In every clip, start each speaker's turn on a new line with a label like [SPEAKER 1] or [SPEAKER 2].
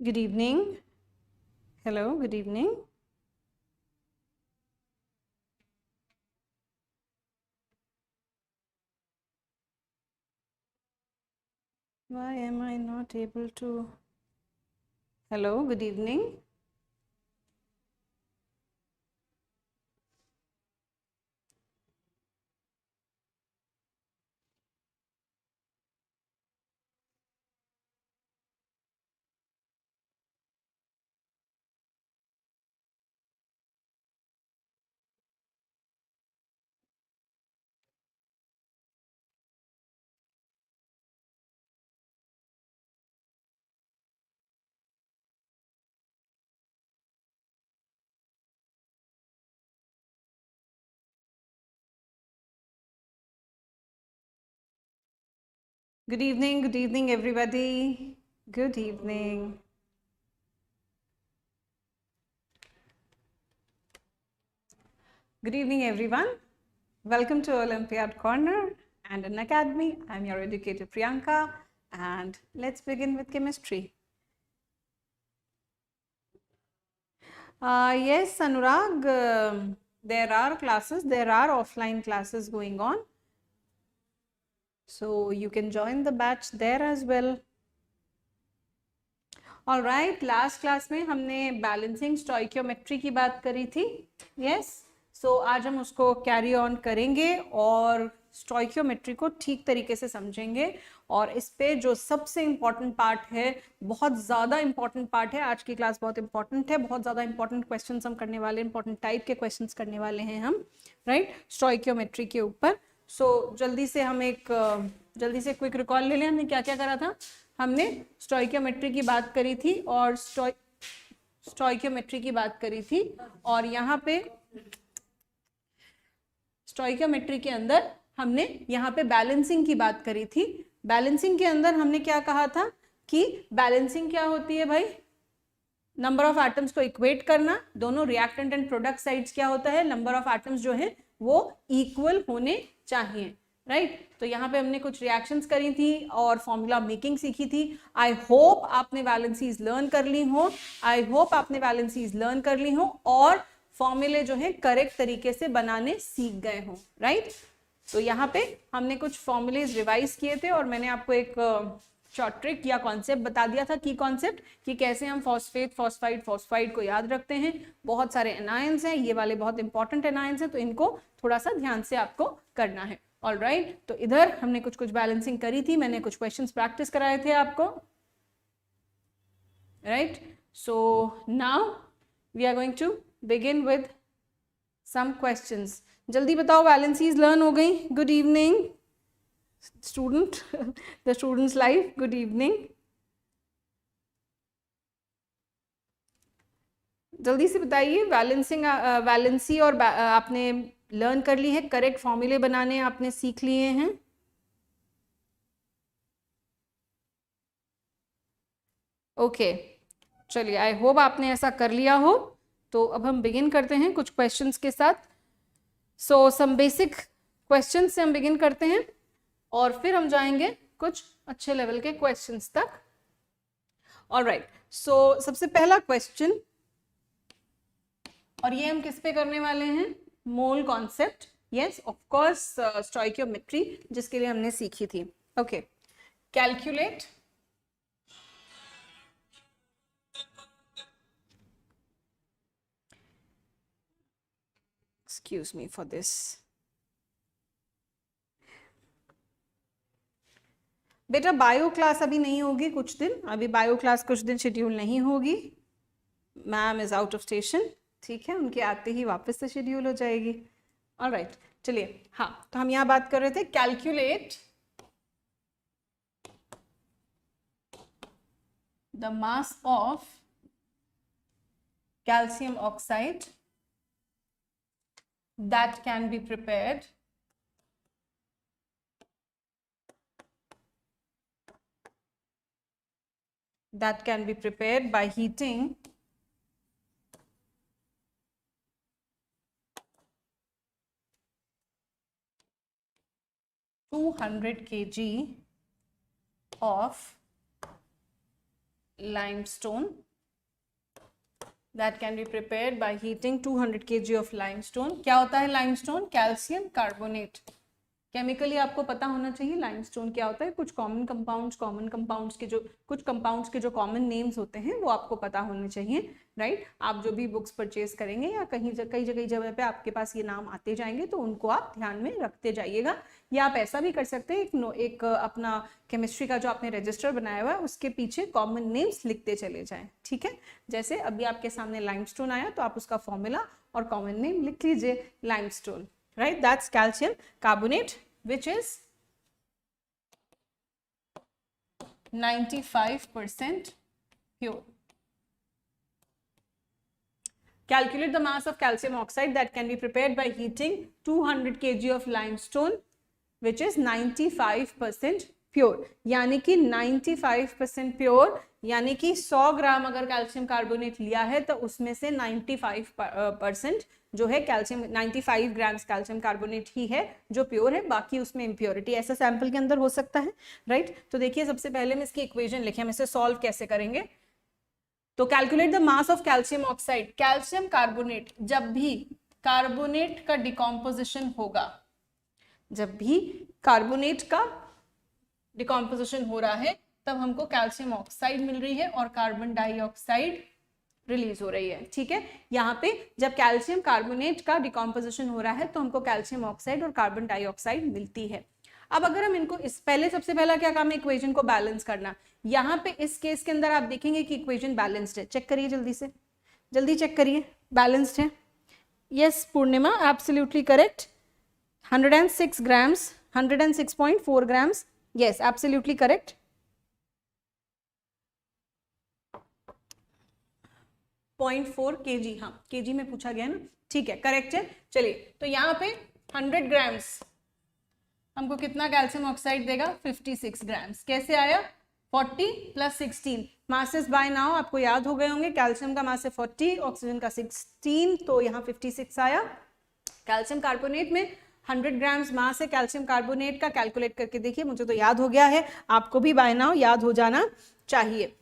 [SPEAKER 1] Good evening. Hello, good evening. Why am I not able to? Hello, good evening. Good evening, everybody. Good evening. Good evening, everyone. Welcome to Olympiad Corner and an Academy. I'm your educator Priyanka, and let's begin with chemistry. Yes, Anurag, there are classes, there are offline classes going on. So you can join the batch there as well. All right, last class में हमने balancing stoichiometry की बात करी थी. Yes, सो आज हम उसको carry on करेंगे और स्टोइकियोमेट्री को ठीक तरीके से समझेंगे. और इस पे जो सबसे इम्पॉर्टेंट पार्ट है, बहुत ज़्यादा इम्पॉर्टेंट पार्ट है, आज की क्लास बहुत इंपॉर्टेंट है, बहुत ज़्यादा इंपॉर्टेंट क्वेश्चन हम करने वाले, इंपॉर्टेंट टाइप के क्वेश्चन करने वाले हैं हम, राइट, स्टोइकियोमेट्री के ऊपर. सो जल्दी से हम जल्दी से क्विक रिकॉल ले लें. हमने क्या क्या करा था. हमने स्टोइकियोमेट्री की बात करी थी और स्टोइकियोमेट्री की बात करी थी और यहाँ पे स्टोइकियोमेट्री के अंदर हमने यहाँ पे बैलेंसिंग की बात करी थी. बैलेंसिंग के अंदर हमने क्या कहा था कि बैलेंसिंग क्या होती है भाई. नंबर ऑफ एटम्स को इक्वेट करना. दोनों रिएक्टेंट एंड प्रोडक्ट साइड्स क्या होता है, नंबर ऑफ एटम्स जो है वो इक्वल होने चाहिए, राइट. तो यहाँ पे हमने कुछ रिएक्शंस करी थी और फॉर्मूला मेकिंग सीखी थी. आई होप आपने वैलेंसीज लर्न कर ली हो. आई होप आपने वैलेंसीज लर्न कर ली हो और फॉर्मूले जो है करेक्ट तरीके से बनाने सीख गए हो, राइट. तो यहाँ पे हमने कुछ फॉर्मूलेज रिवाइज किए थे और मैंने आपको एक शॉर्ट ट्रिक या कॉन्सेप्ट बता दिया था, की कॉन्सेप्ट, कि कैसे हम फॉस्फेट, फॉस्फाइड, फॉस्फाइड को याद रखते हैं. बहुत सारे एनायंस हैं, ये वाले बहुत इंपॉर्टेंट एनायंस हैं, तो इनको थोड़ा सा ध्यान से आपको करना है. ऑल राइट, तो इधर हमने कुछ कुछ बैलेंसिंग करी थी, मैंने कुछ क्वेश्चंस प्रैक्टिस कराए थे आपको, right. So now we are going to begin with some questions. जल्दी बताओ, वैलेंसीज लर्न हो गई. Good evening student, the students live, good evening. जल्दी से बताइए, वैलेंसी और आपने लर्न कर ली है, करेक्ट फॉर्मूले बनाने आपने सीख लिए हैं. ओके, चलिए, आई होप आपने ऐसा कर लिया हो. तो अब हम बिगिन करते हैं कुछ क्वेश्चंस के साथ. सो सम बेसिक क्वेश्चंस से हम बिगिन करते हैं और फिर हम जाएंगे कुछ अच्छे लेवल के क्वेश्चंस तक. ऑलराइट, सो सबसे पहला क्वेश्चन, और ये हम किस पे करने वाले हैं, mole concept. Yes, of course stoichiometry जिसके लिए हमने सीखी थी. Okay, calculate excuse me for this. बेटा बायो क्लास अभी नहीं होगी कुछ दिन, अभी बायो क्लास कुछ दिन शेड्यूल नहीं होगी. Ma'am is out of station, ठीक है, उनके आते ही वापस से शेड्यूल हो जाएगी. ऑलराइट, चलिए. हाँ, तो हम यहाँ बात कर रहे थे calculate the mass of calcium oxide that can be prepared by heating 200 kg of limestone that can be prepared by heating 200 kg of limestone. क्या होता है limestone? Calcium carbonate. केमिकली आपको पता होना चाहिए लाइमस्टोन क्या होता है. कुछ कॉमन कंपाउंड्स के जो कुछ कंपाउंड्स के जो कॉमन नेम्स होते हैं वो आपको पता होने चाहिए, राइट. आप जो भी बुक्स परचेज करेंगे या कई जगह पे आपके पास ये नाम आते जाएंगे तो उनको आप ध्यान में रखते जाइएगा. या आप ऐसा भी कर सकते हैं, एक अपना केमिस्ट्री का जो आपने रजिस्टर बनाया हुआ है उसके पीछे कॉमन नेम्स लिखते चले जाएं. ठीक है, जैसे अभी आपके सामने लाइमस्टोन आया तो आप उसका फॉर्मूला और कॉमन नेम लिख लीजिए, limestone, right? That's calcium carbonate, which is 95% pure. Calculate the mass of calcium oxide that can be prepared by heating 200 kg of limestone, which is 95% pure. यानी कि 95% प्योर, यानी कि 100 ग्राम अगर कैल्शियम कार्बोनेट लिया है तो उसमें से 95% जो है कैल्शियम, 95 ग्राम्स कैल्शियम कार्बोनेट ही है जो प्योर है, बाकी उसमें इम्प्योरिटी ऐसा सैंपल के अंदर हो सकता है, राइट. तो देखिए सबसे पहले हम इसकी इक्वेशन लिखें, हम इसे सॉल्व कैसे करेंगे. तो calculate the mass of calcium oxide. Calcium carbonate, जब भी कार्बोनेट का डिकम्पोजिशन होगा, जब भी कार्बोनेट का डिकम्पोजिशन हो रहा है तब हमको कैल्शियम ऑक्साइड मिल रही है और कार्बन डाइऑक्साइड रिलीज हो रही है. ठीक है, यहाँ पे जब कैल्शियम कार्बोनेट का डिकम्पोजिशन हो रहा है तो हमको कैल्शियम ऑक्साइड और कार्बन डाइऑक्साइड मिलती है. अब अगर हम इनको सबसे पहला क्या काम है, इक्वेशन को बैलेंस करना. यहाँ पे इस केस के अंदर आप देखेंगे कि इक्वेशन बैलेंस्ड है. चेक करिए जल्दी चेक करिए, बैलेंस्ड है. Yes Purnima, absolutely correct. 106 grams, 106.4 grams. Yes, absolutely correct. 0.4 kg, हाँ kg में पूछा गया ना, ठीक है, करेक्ट है. चलिए तो यहाँ पे 100 ग्राम्स हमको कितना कैल्शियम ऑक्साइड देगा, 56 ग्राम्स. कैसे आया, 40 + 16. मासेस बाय नाउ आपको याद हो गए होंगे, कैल्शियम का मास है 40, ऑक्सीजन का 16, तो यहाँ 56 आया. कैल्शियम कार्बोनेट में 100 ग्राम्स मास है कैल्शियम कार्बोनेट का. कैलकुलेट करके देखिए, मुझे तो याद हो गया है, आपको भी बाय नाउ याद हो जाना चाहिए.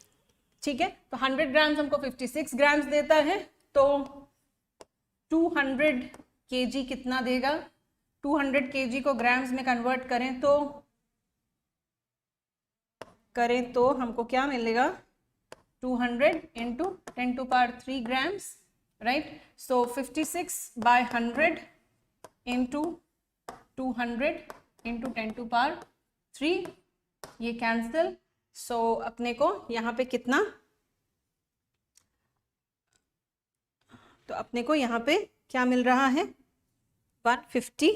[SPEAKER 1] ठीक है, तो 100 ग्राम्स हमको 56 ग्राम्स देता है, तो 200 kg कितना देगा. 200 kg को ग्राम्स में कन्वर्ट करें तो हमको क्या मिलेगा, 200 × 10³ ग्राम्स, राइट. सो 56/100 × 200 × 10³ ये कैंसिल. सो अपने को यहाँ पे कितना, तो अपने को यहाँ पे क्या मिल रहा है, 150.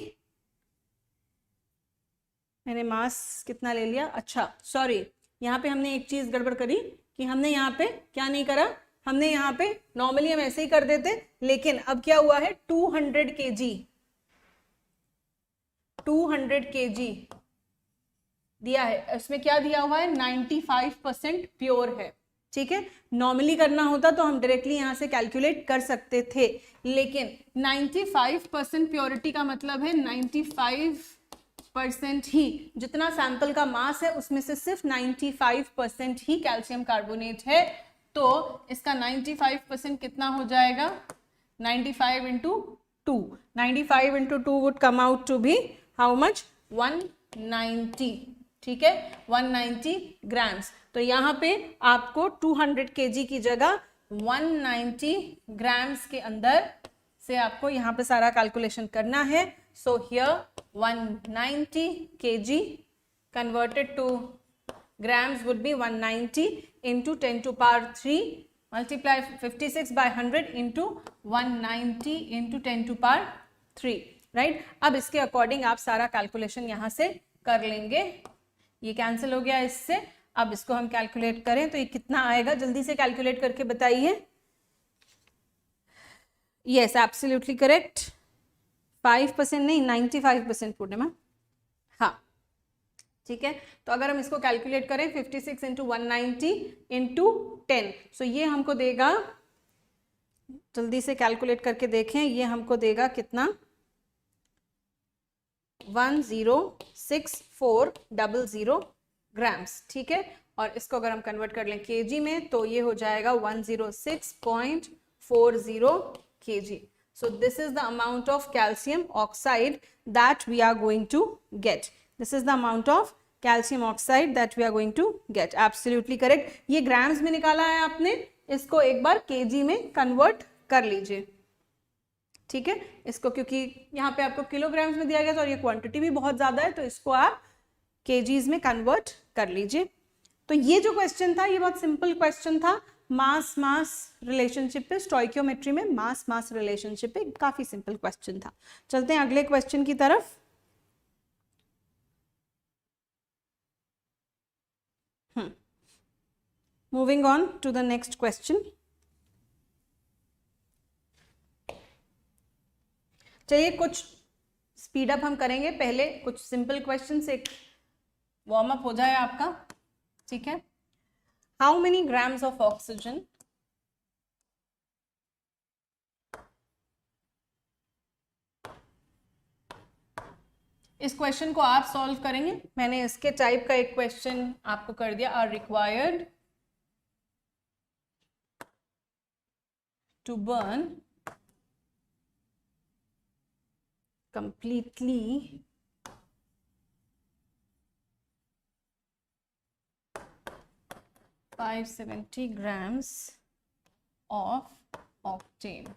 [SPEAKER 1] मैंने मास कितना ले लिया, अच्छा सॉरी, यहाँ पे हमने एक चीज गड़बड़ करी कि हमने यहाँ पे क्या नहीं करा, हमने यहाँ पे नॉर्मली हम ऐसे ही कर देते, लेकिन अब क्या हुआ है, 200 kg दिया है, उसमें क्या दिया हुआ है, 95% प्योर है. ठीक है, नॉर्मली करना होता तो हम डायरेक्टली यहाँ से कैलकुलेट कर सकते थे, लेकिन 95% प्योरिटी का मतलब है 95% ही, जितना सैंपल का मास है उसमें से सिर्फ 95% ही कैल्शियम कार्बोनेट है. तो इसका 95% कितना हो जाएगा, 95 × 2. 95 × 2 would come out to be how much, 190. ठीक है, 190 ग्राम्स. तो यहाँ पे आपको 200 kg की जगह 190 ग्राम्स के अंदर से आपको यहाँ पे सारा कैलकुलेशन करना है. So here 190 kg converted to grams would be 190 × 10³ multiply 56/100 into 190 × 10³ right. अब इसके अकॉर्डिंग आप सारा कैलकुलेशन यहाँ से कर लेंगे. ये कैंसिल हो गया इससे. अब इसको हम कैलकुलेट करें तो ये कितना आएगा, जल्दी से कैलकुलेट करके बताइए. Yes absolutely correct. 5% नहीं, 95% पूर्णिमा. हाँ ठीक है, तो अगर हम इसको कैलकुलेट करें 56 × 190 × 10, सो ये हमको देगा, जल्दी से कैलकुलेट करके देखें, ये हमको देगा कितना, 106,400 ग्राम्स. ठीक है, और इसको अगर हम कन्वर्ट कर लें केजी में तो ये हो जाएगा 106.40 kg. So this is the amount of calcium oxide that we are going to get. This is the amount of calcium oxide that we are going to get. Absolutely correct. ये grams में निकाला है आपने, इसको एक बार KG में convert कर लीजिए. ठीक है, इसको क्योंकि यहाँ पे आपको किलोग्राम्स में दिया गया था और ये क्वांटिटी भी बहुत ज्यादा है, तो इसको आप केजीज में कन्वर्ट कर लीजिए. तो ये जो क्वेश्चन था ये बहुत सिंपल क्वेश्चन था. मास मास रिलेशनशिप पे, स्टोइकियोमेट्री में मास मास रिलेशनशिप पे काफी सिंपल क्वेश्चन था. चलते हैं अगले क्वेश्चन की तरफ. Moving on to the next question. चलिए कुछ स्पीड अप हम करेंगे. पहले कुछ सिंपल क्वेश्चन से वार्म अप हो जाए आपका. ठीक है. How many grams of oxygen इस क्वेश्चन को आप सॉल्व करेंगे. मैंने इसके टाइप का एक क्वेश्चन आपको कर दिया. Are required to burn completely 570 grams of octane.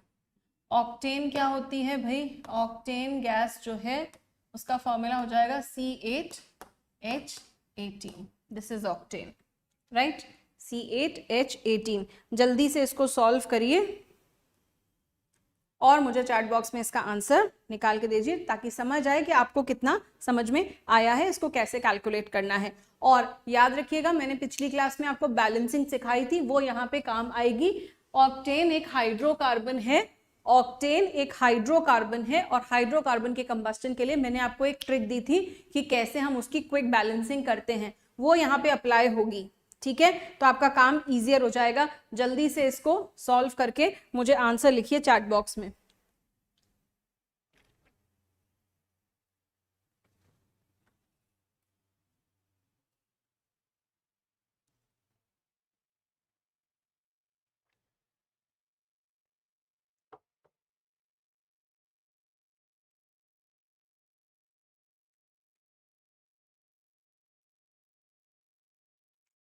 [SPEAKER 1] Octane क्या होती है भाई? ऑक्टेन गैस जो है उसका फॉर्मूला हो जाएगा C8H18. This is octane, right? C8H18. जल्दी से इसको सॉल्व करिए और मुझे चैट बॉक्स में इसका आंसर निकाल के दीजिए ताकि समझ आए कि आपको कितना समझ में आया है, इसको कैसे कैलकुलेट करना है. और याद रखिएगा मैंने पिछली क्लास में आपको बैलेंसिंग सिखाई थी, वो यहाँ पे काम आएगी. ऑक्टेन एक हाइड्रोकार्बन है. ऑक्टेन एक हाइड्रोकार्बन है और हाइड्रोकार्बन के कंबस्टन के लिए मैंने आपको एक ट्रिक दी थी कि कैसे हम उसकी क्विक बैलेंसिंग करते हैं, वो यहाँ पे अप्लाई होगी. ठीक है, तो आपका काम इजियर हो जाएगा. जल्दी से इसको सॉल्व करके मुझे आंसर लिखिए चैट बॉक्स में.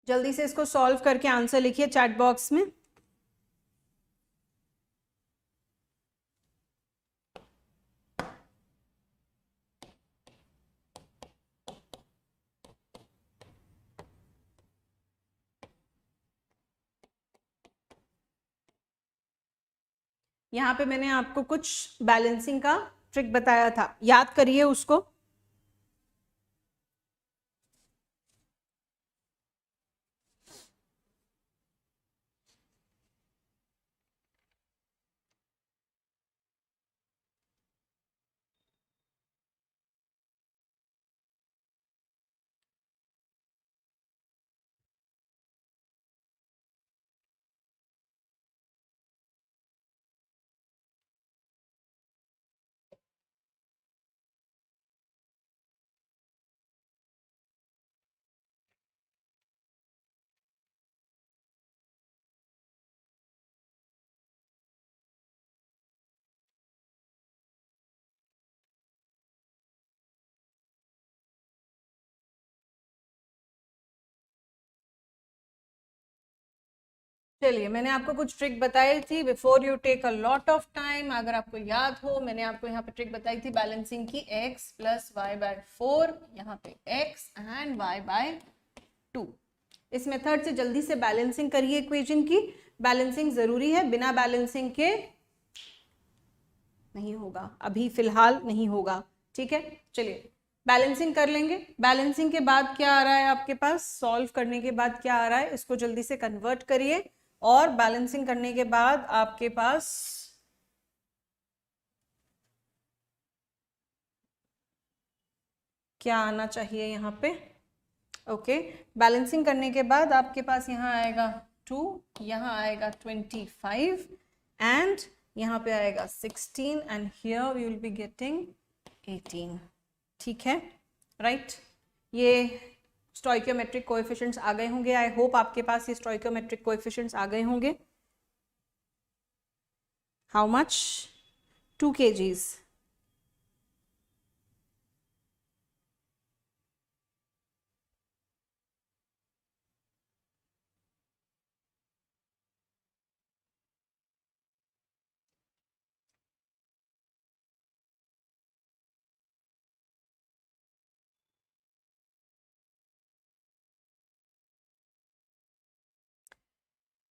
[SPEAKER 1] जल्दी से इसको सॉल्व करके आंसर लिखिए चैट बॉक्स में. यहाँ पे मैंने आपको कुछ बैलेंसिंग का ट्रिक बताया था, याद करिए उसको. चलिए, मैंने आपको कुछ ट्रिक बताई थी. Before you take a lot of time, अगर आपको याद हो, मैंने आपको यहाँ पे ट्रिक बताई थी बैलेंसिंग की. x + y/4, यहाँ पे x एंड y/2. इस मेथड से जल्दी से बैलेंसिंग करिए इक्वेशन की. बैलेंसिंग जरूरी है, बिना बैलेंसिंग के नहीं होगा, अभी फिलहाल नहीं होगा. ठीक है, चलिए बैलेंसिंग कर लेंगे. बैलेंसिंग के बाद क्या आ रहा है आपके पास? सॉल्व करने के बाद क्या आ रहा है, इसको जल्दी से कन्वर्ट करिए. और बैलेंसिंग करने के बाद आपके पास क्या आना चाहिए यहाँ पे? ओके, बैलेंसिंग करने के बाद आपके पास यहाँ आएगा 2, यहाँ आएगा 25 एंड यहाँ पे आएगा 16 and here we will be getting 18. ठीक है, राइट? ये स्टोइकियोमेट्रिक कोएफिशिएंट्स आ गए होंगे। आई होप आपके पास ये स्टोइकियोमेट्रिक कोएफिशिएंट्स आ गए होंगे। How much? 2 kgs।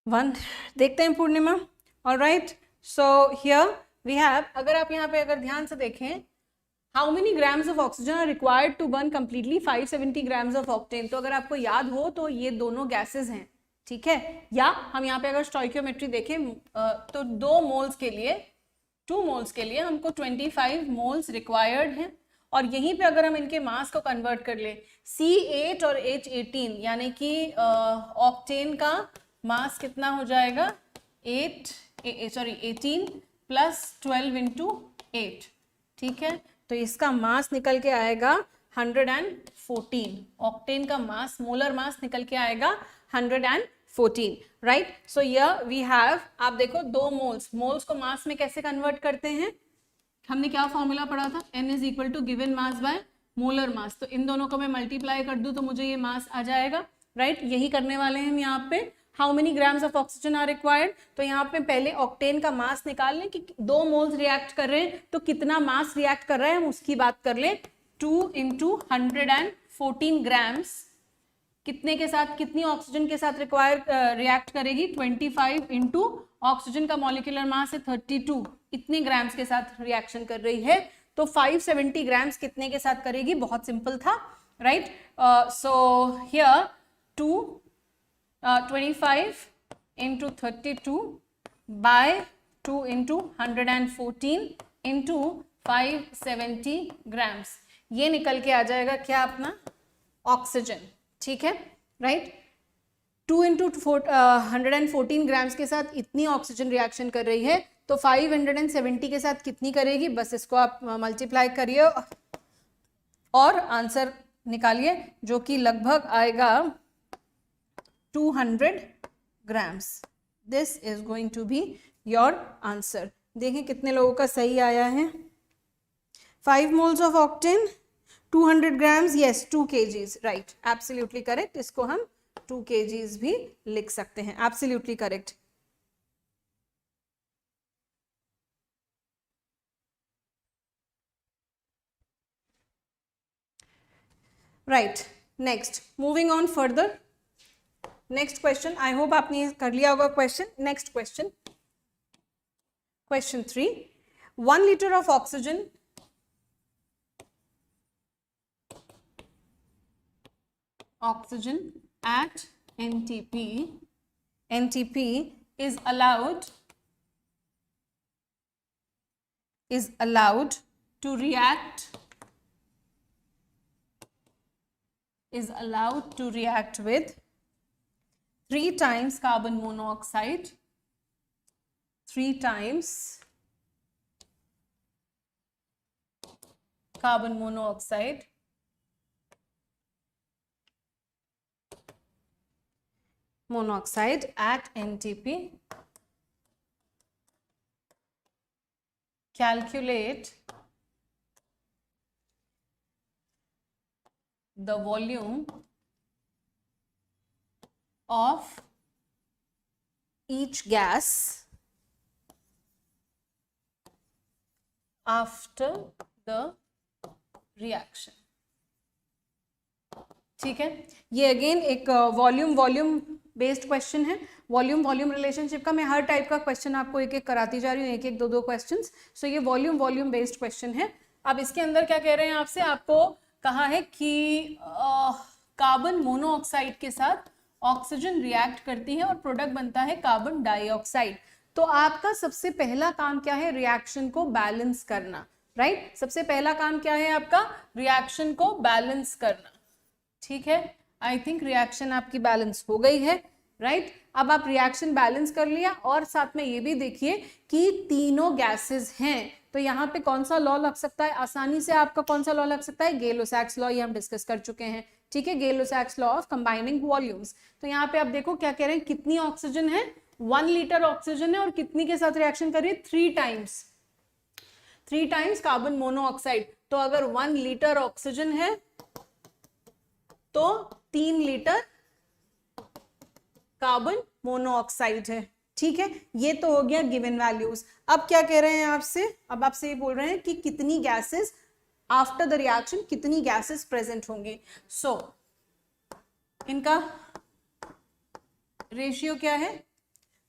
[SPEAKER 1] वन देखते हैं Purnima. Alright, so here we have, अगर आप यहाँ पे अगर ध्यान से देखें, how many grams of oxygen are required to burn completely 570 grams of octane. तो अगर आपको याद हो तो ये दोनों गैसेस हैं, ठीक है। या हम यहाँ पे अगर स्टोइकियोमेट्री देखें तो 2 मोल्स के लिए, 2 मोल्स के लिए हमको 25 मोल्स रिक्वायर्ड हैं। और यहीं पे अगर हम इनके मास को कन्वर्ट कर ले, C8 और H18, यानी कि ऑक्टेन का मास कितना हो जाएगा 18 प्लस 12 इंटू 8, ठीक है। तो इसका मास निकल के आएगा 114। ऑक्टेन का मास, मोलर मास निकल के आएगा 114, right. So here we have, आप देखो 2 मोल्स, मोल्स को मास में कैसे कन्वर्ट करते हैं, हमने क्या फॉर्मूला पढ़ा था, N is equal to given mass by molar mass. तो इन दोनों को मैं मल्टीप्लाई कर दूं तो मुझे ये मास आ जाएगा, राइट। यही करने वाले हैं हम यहाँ पे। How many grams of oxygen are required, तो यहाँ पे पहले ऑक्टेन का मास निकाल लें कि 2 मोल्स रिएक्ट कर रहे हैं तो कितना मास रिएक्ट कर रहा है, हम उसकी बात कर लें। 2 इंटू 114 ग्राम्स कितने के साथ, कितनी ऑक्सीजन के साथ रिएक्ट करेगी, 25 इंटू ऑक्सीजन का मॉलिक्यूलर मास है 32, इतने ग्राम्स के साथ रिएक्शन कर रही है। तो 570 ग्राम्स कितने के साथ करेगी, बहुत सिंपल था, right. So here 25 into 32 by 2 into 114 into 570 grams, ये निकल के आ जाएगा क्या अपना ऑक्सीजन, ठीक है, राइट। 2 into 114 ग्राम्स के साथ इतनी ऑक्सीजन रिएक्शन कर रही है, तो 570 के साथ कितनी करेगी, बस इसको आप मल्टीप्लाई करिए और आंसर निकालिए, जो कि लगभग आएगा 200 grams. This is going to be your answer. देखें कितने लोगों का सही आया है। 5 moles of octane, 200 grams, yes, 2 kgs, right, absolutely correct। इसको हम 2 kgs भी लिख सकते हैं, absolutely correct। Right, next, moving on further। Next question, I hope आपने कर लिया होगा question. Next question, question 3, 1 liter of oxygen at NTP is allowed to react with 3 times carbon monoxide, 3 times carbon monoxide at NTP. Calculate the volume of each gas after the reaction, ठीक है। ये again एक volume based question है। Volume relationship का मैं हर type का question आपको एक एक कराती जा रही हूँ, एक 2 क्वेश्चंस। सो ये वॉल्यूम बेस्ड क्वेश्चन है। अब इसके अंदर क्या कह रहे हैं आपसे, आपको कहा है कि कार्बन मोनोऑक्साइड के साथ ऑक्सीजन रिएक्ट करती है और प्रोडक्ट बनता है कार्बन डाइऑक्साइड। तो आपका सबसे पहला काम क्या है, रिएक्शन को बैलेंस करना, राइट। सबसे पहला काम क्या है आपका, रिएक्शन को बैलेंस करना, ठीक है। आई थिंक रिएक्शन आपकी बैलेंस हो गई है, राइट। अब आप रिएक्शन बैलेंस कर लिया और साथ में ये भी देखिए कि तीनों गैसेस हैं, तो तो यहाँ पे कौन सा लॉ लग सकता है आसानी से, आपका कौन सा लॉ लग सकता है, गे-लुसाक्स लॉ, ये हम डिस्कस कर चुके हैं, ठीक है, गे-लुसाक्स लॉ ऑफ कंबाइनिंग वॉल्यूम्स। तो यहाँ पे आप देखो क्या कह रहे हैं, कितनी ऑक्सीजन है, 1 लीटर ऑक्सीजन है और कितनी के साथ रिएक्शन कर रही है, 3 टाइम्स कार्बन मोनोऑक्साइड। तो अगर 1 लीटर ऑक्सीजन है तो 3 लीटर कार्बन मोनोऑक्साइड है, ठीक है। ये तो हो गया गिवन वैल्यूज। अब क्या कह रहे हैं आपसे, अब आपसे ये बोल रहे हैं कि कितनी गैसेस आफ्टर द रिएक्शन, कितनी गैसेस प्रेजेंट होंगी। सो इनका रेशियो क्या है,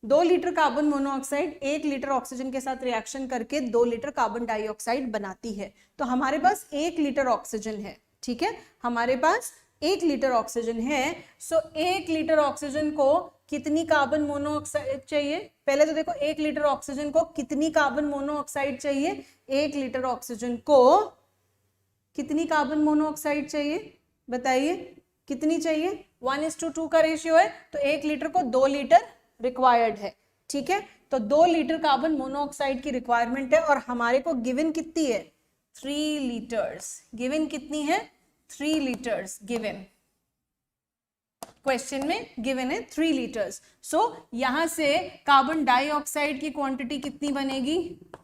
[SPEAKER 1] 2 litre carbon monoxide 1 litre oxygen के साथ रिएक्शन करके 2 लीटर कार्बन डाइऑक्साइड बनाती है। तो हमारे पास 1 लीटर ऑक्सीजन है, ठीक है, हमारे पास 1 लीटर ऑक्सीजन है। सो 1 लीटर ऑक्सीजन को कितनी कार्बन मोनोऑक्साइड चाहिए, पहले तो देखो 1 लीटर ऑक्सीजन को कितनी कार्बन मोनोऑक्साइड चाहिए, 1 लीटर ऑक्सीजन को कितनी कार्बन मोनोऑक्साइड चाहिए, बताइए कितनी चाहिए, 1:2 का रेशियो है, तो 1 लीटर को 2 लीटर रिक्वायर्ड है, ठीक है। तो 2 लीटर कार्बन मोनोऑक्साइड की रिक्वायरमेंट है और हमारे को गिवन कितनी है, 3 लीटर्स। गिवन कितनी है, 3 लीटर्स गिवन, क्वेश्चन में गिवन है 3 लीटर्स। सो यहां से कार्बन डाइऑक्साइड की क्वांटिटी कितनी बनेगी,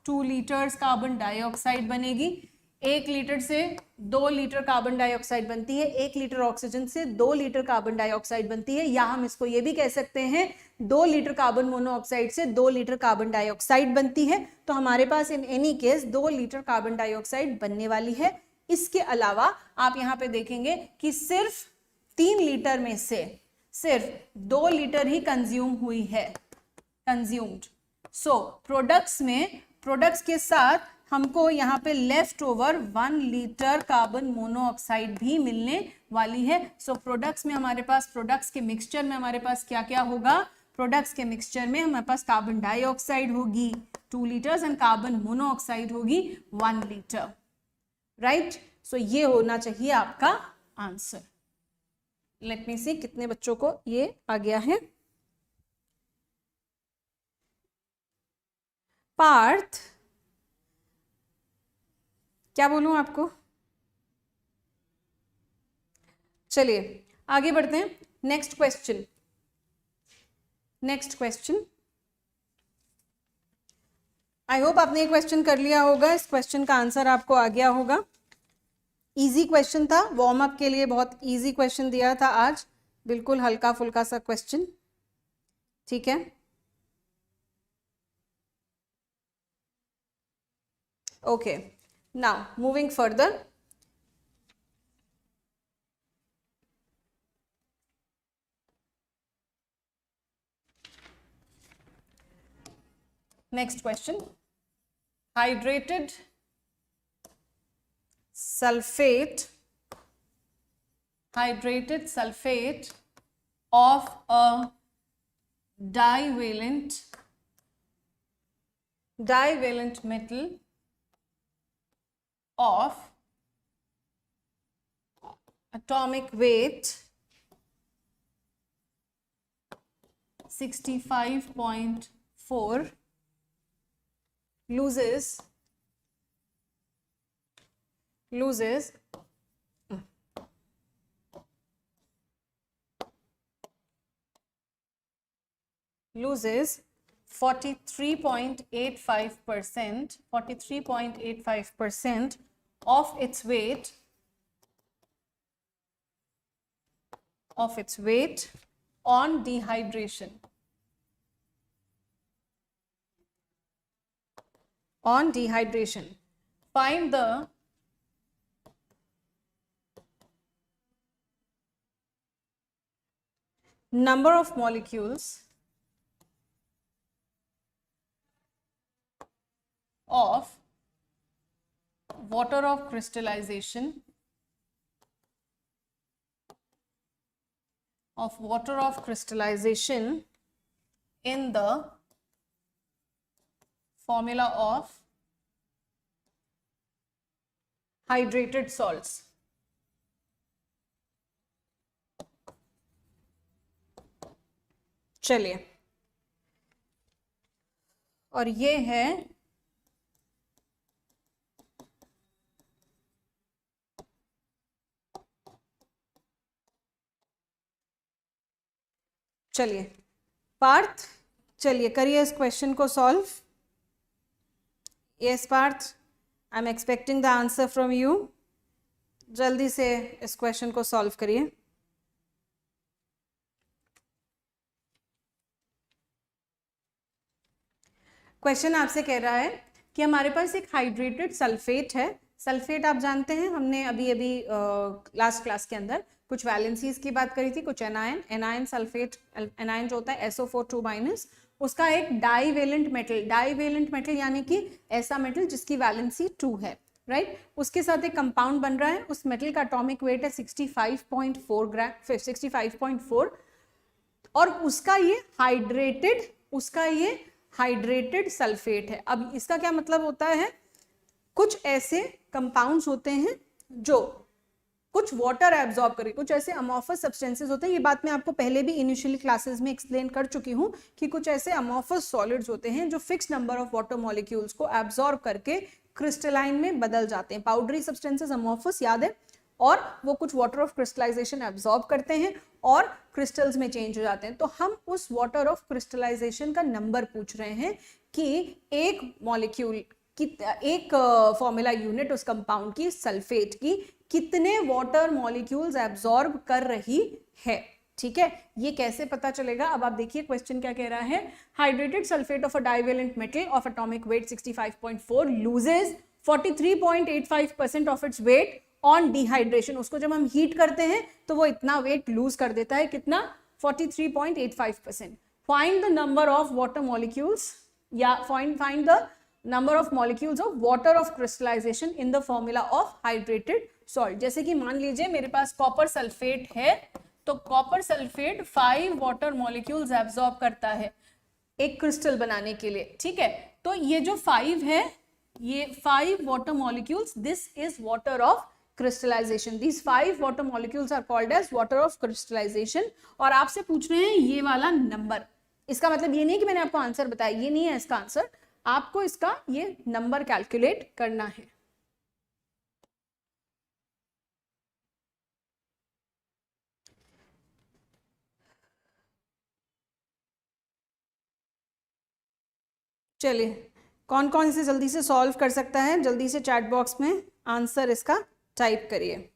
[SPEAKER 1] 2 लीटर्स कार्बन डाइऑक्साइड बनेगी। 1 लीटर से 2 लीटर कार्बन डाइऑक्साइड बनती है, 1 लीटर ऑक्सीजन से 2 लीटर कार्बन डाइऑक्साइड बनती है, या हम इसको ये भी कह सकते हैं 2 लीटर कार्बन मोनोऑक्साइड से 2 लीटर कार्बन डाइऑक्साइड बनती है। तो हमारे पास in any case 2 litre carbon dioxide बनने वाली है। इसके अलावा आप यहाँ पे देखेंगे कि सिर्फ 3 लीटर में से सिर्फ 2 लीटर ही कंज्यूम हुई है, कंज्यूम्ड। सो प्रोडक्ट्स के साथ हमको यहाँ पे left over 1 litre carbon monoxide भी मिलने वाली है। सो प्रोडक्ट्स में हमारे पास, प्रोडक्ट्स के मिक्सचर में हमारे पास क्या क्या होगा, प्रोडक्ट्स के मिक्सचर में हमारे पास कार्बन डाइऑक्साइड होगी 2 लीटर्स एंड कार्बन मोनोऑक्साइड होगी 1 लीटर, राइट। सो ये होना चाहिए आपका आंसर। लेट मी सी कितने बच्चों को ये आ गया है। पार्थ, क्या बोलूं आपको, चलिए आगे बढ़ते हैं। नेक्स्ट क्वेश्चन, आई होप आपने ये क्वेश्चन कर लिया होगा, इस क्वेश्चन का आंसर आपको आ गया होगा। इजी क्वेश्चन था, वार्म अप के लिए बहुत इजी क्वेश्चन दिया था आज, बिल्कुल हल्का फुल्का सा क्वेश्चन, ठीक है। Okay, now moving further. Next question, hydrated sulfate of a divalent metal of atomic weight 65.4 loses 43.85% of its weight on dehydration. Find the number of molecules of water of crystallization in the formula of hydrated salts. चलिए, और ये है चलिए पार्थ, चलिए करिए इस question को solve. Yes Parth, I am expecting the answer from you. जल्दी से इस क्वेश्चन को सॉल्व करिए। क्वेश्चन आपसे कह रहा है कि हमारे पास एक हाइड्रेटेड सल्फेट है। सल्फेट आप जानते हैं, हमने अभी अभी लास्ट क्लास के अंदर कुछ वैलेंसीज की बात करी थी, कुछ एनायन सल्फेट, एनायन जो होता है SO4 2-, उसका एक डाईवेलेंट मेटल यानी कि ऐसा मेटल जिसकी वैलेंसी 2 है, राइट। उसके साथ एक कंपाउंड बन रहा है, उस मेटल का एटॉमिक वेट है 65.4 ग्राम, 65.4, और उसका ये हाइड्रेटेड सल्फेट है। अब इसका क्या मतलब होता है, कुछ ऐसे कंपाउंड्स होते हैं जो कुछ वाटर एब्जॉर्ब करे, कुछ ऐसे अमॉर्फस सब्सटेंसेस होते हैं। ये बात मैं आपको पहले भी इनिशियली क्लासेस में एक्सप्लेन कर चुकी हूँ कि कुछ ऐसे अमॉर्फस सॉलिड्स होते हैं जो fix number of water molecules को एब्जॉर्ब करके क्रिस्टलाइन में बदल जाते हैं। पाउडरी सब्सटेंसेस अमॉर्फस याद है, और वो कुछ वाटर ऑफ क्रिस्टलाइजेशन एब्जॉर्ब करते हैं और क्रिस्टल्स में चेंज हो जाते हैं। तो हम उस वाटर ऑफ क्रिस्टलाइजेशन का नंबर पूछ रहे हैं कि एक मॉलिक्यूल की, एक फॉर्मूला यूनिट उस कंपाउंड की, सल्फेट की, कितने वाटर मॉलिक्यूल्स एब्जॉर्ब कर रही है। ठीक है, ये कैसे पता चलेगा? अब आप देखिए क्वेश्चन क्या कह रहा है। Hydrated sulphate of a divalent metal of atomic weight 65.4 loses 43.85% of its weight on dehydration. उसको जब हम हीट करते हैं तो वो इतना वेट लूज कर देता है, कितना? 43.85%। Find the number of water molecules, या find the number of molecules of water of crystallisation in the formula of hydrated salt. जैसे कि मान लीजिए मेरे पास कॉपर सल्फेट है, तो copper sulphate 5 water molecules absorb करता है एक क्रिस्टल बनाने के लिए। ठीक है, तो ये जो 5 है, ये 5 water molecules, this is water of crystallization. These 5 water molecules are called as water of crystallization. और आपसे पूछ रहे हैं ये वाला नंबर। इसका मतलब ये नहीं कि मैंने आपको आंसर बताया, ये नहीं है इसका आंसर, आपको इसका ये नंबर कैलकुलेट करना है। चलिए, कौन कौन इसे जल्दी से सॉल्व कर सकता है, जल्दी से चैट बॉक्स में आंसर इसका टाइप करिए।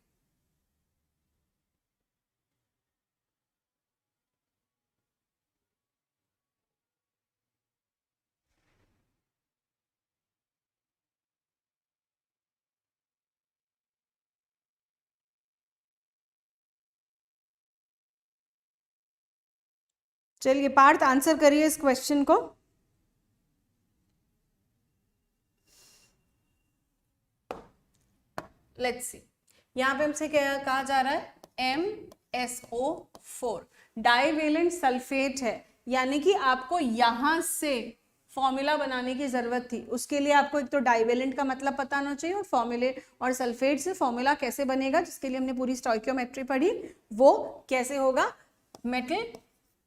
[SPEAKER 1] चलिए पार्थ, आंसर करिए इस क्वेश्चन को। लेट्स सी, यहाँ पे हमसे क्या कहा जा रहा है, MSO4 डाइवेलेंट सल्फेट है, यानी कि आपको यहां से फॉर्मूला बनाने की जरूरत थी। उसके लिए आपको एक तो डाइवेलेंट का मतलब पता होना चाहिए, और फॉर्मूले और सल्फेट से फॉर्मूला कैसे बनेगा, जिसके लिए हमने पूरी स्टोइकियोमेट्री पढ़ी, वो कैसे होगा। मेटल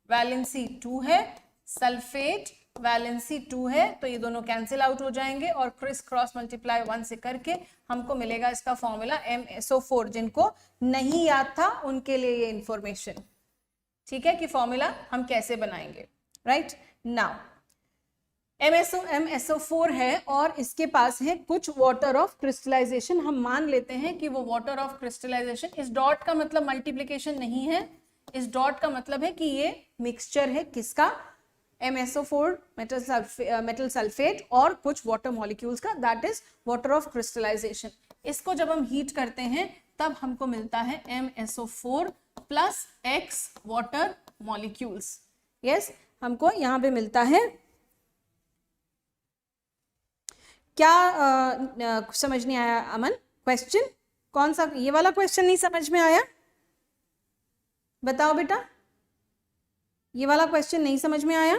[SPEAKER 1] वैलेंसी 2 है, सल्फेट वैलेंसी 2 है, तो ये दोनों कैंसिल आउट हो जाएंगे, और क्रिस क्रॉस मल्टीप्लाई 1 से करके हमको मिलेगा इसका फॉर्मूला MSO4। जिनको नहीं याद था उनके लिए ये इंफॉर्मेशन, ठीक है, कि फॉर्मूला हम कैसे बनाएंगे। राइट नाउ MSO4 है, और इसके पास है कुछ वाटर ऑफ क्रिस्टलाइजेशन। हम मान लेते हैं कि वो वाटर ऑफ क्रिस्टलाइजेशन, इस डॉट का मतलब मल्टीप्लीकेशन नहीं है, इस डॉट का मतलब है कि ये मिक्सचर है किसका, MSO4 मेटल सल्फेट और कुछ वाटर मॉलिक्यूल्स का, that is water of crystallisation. इसको जब हम हीट करते हैं तब हमको मिलता है MSO4 plus X water molecules. Yes, हमको यहां पे मिलता है क्या? समझ नहीं आया अमन क्वेश्चन? कौन सा, ये वाला क्वेश्चन नहीं समझ में आया? बताओ बेटा, ये वाला क्वेश्चन नहीं समझ में आया?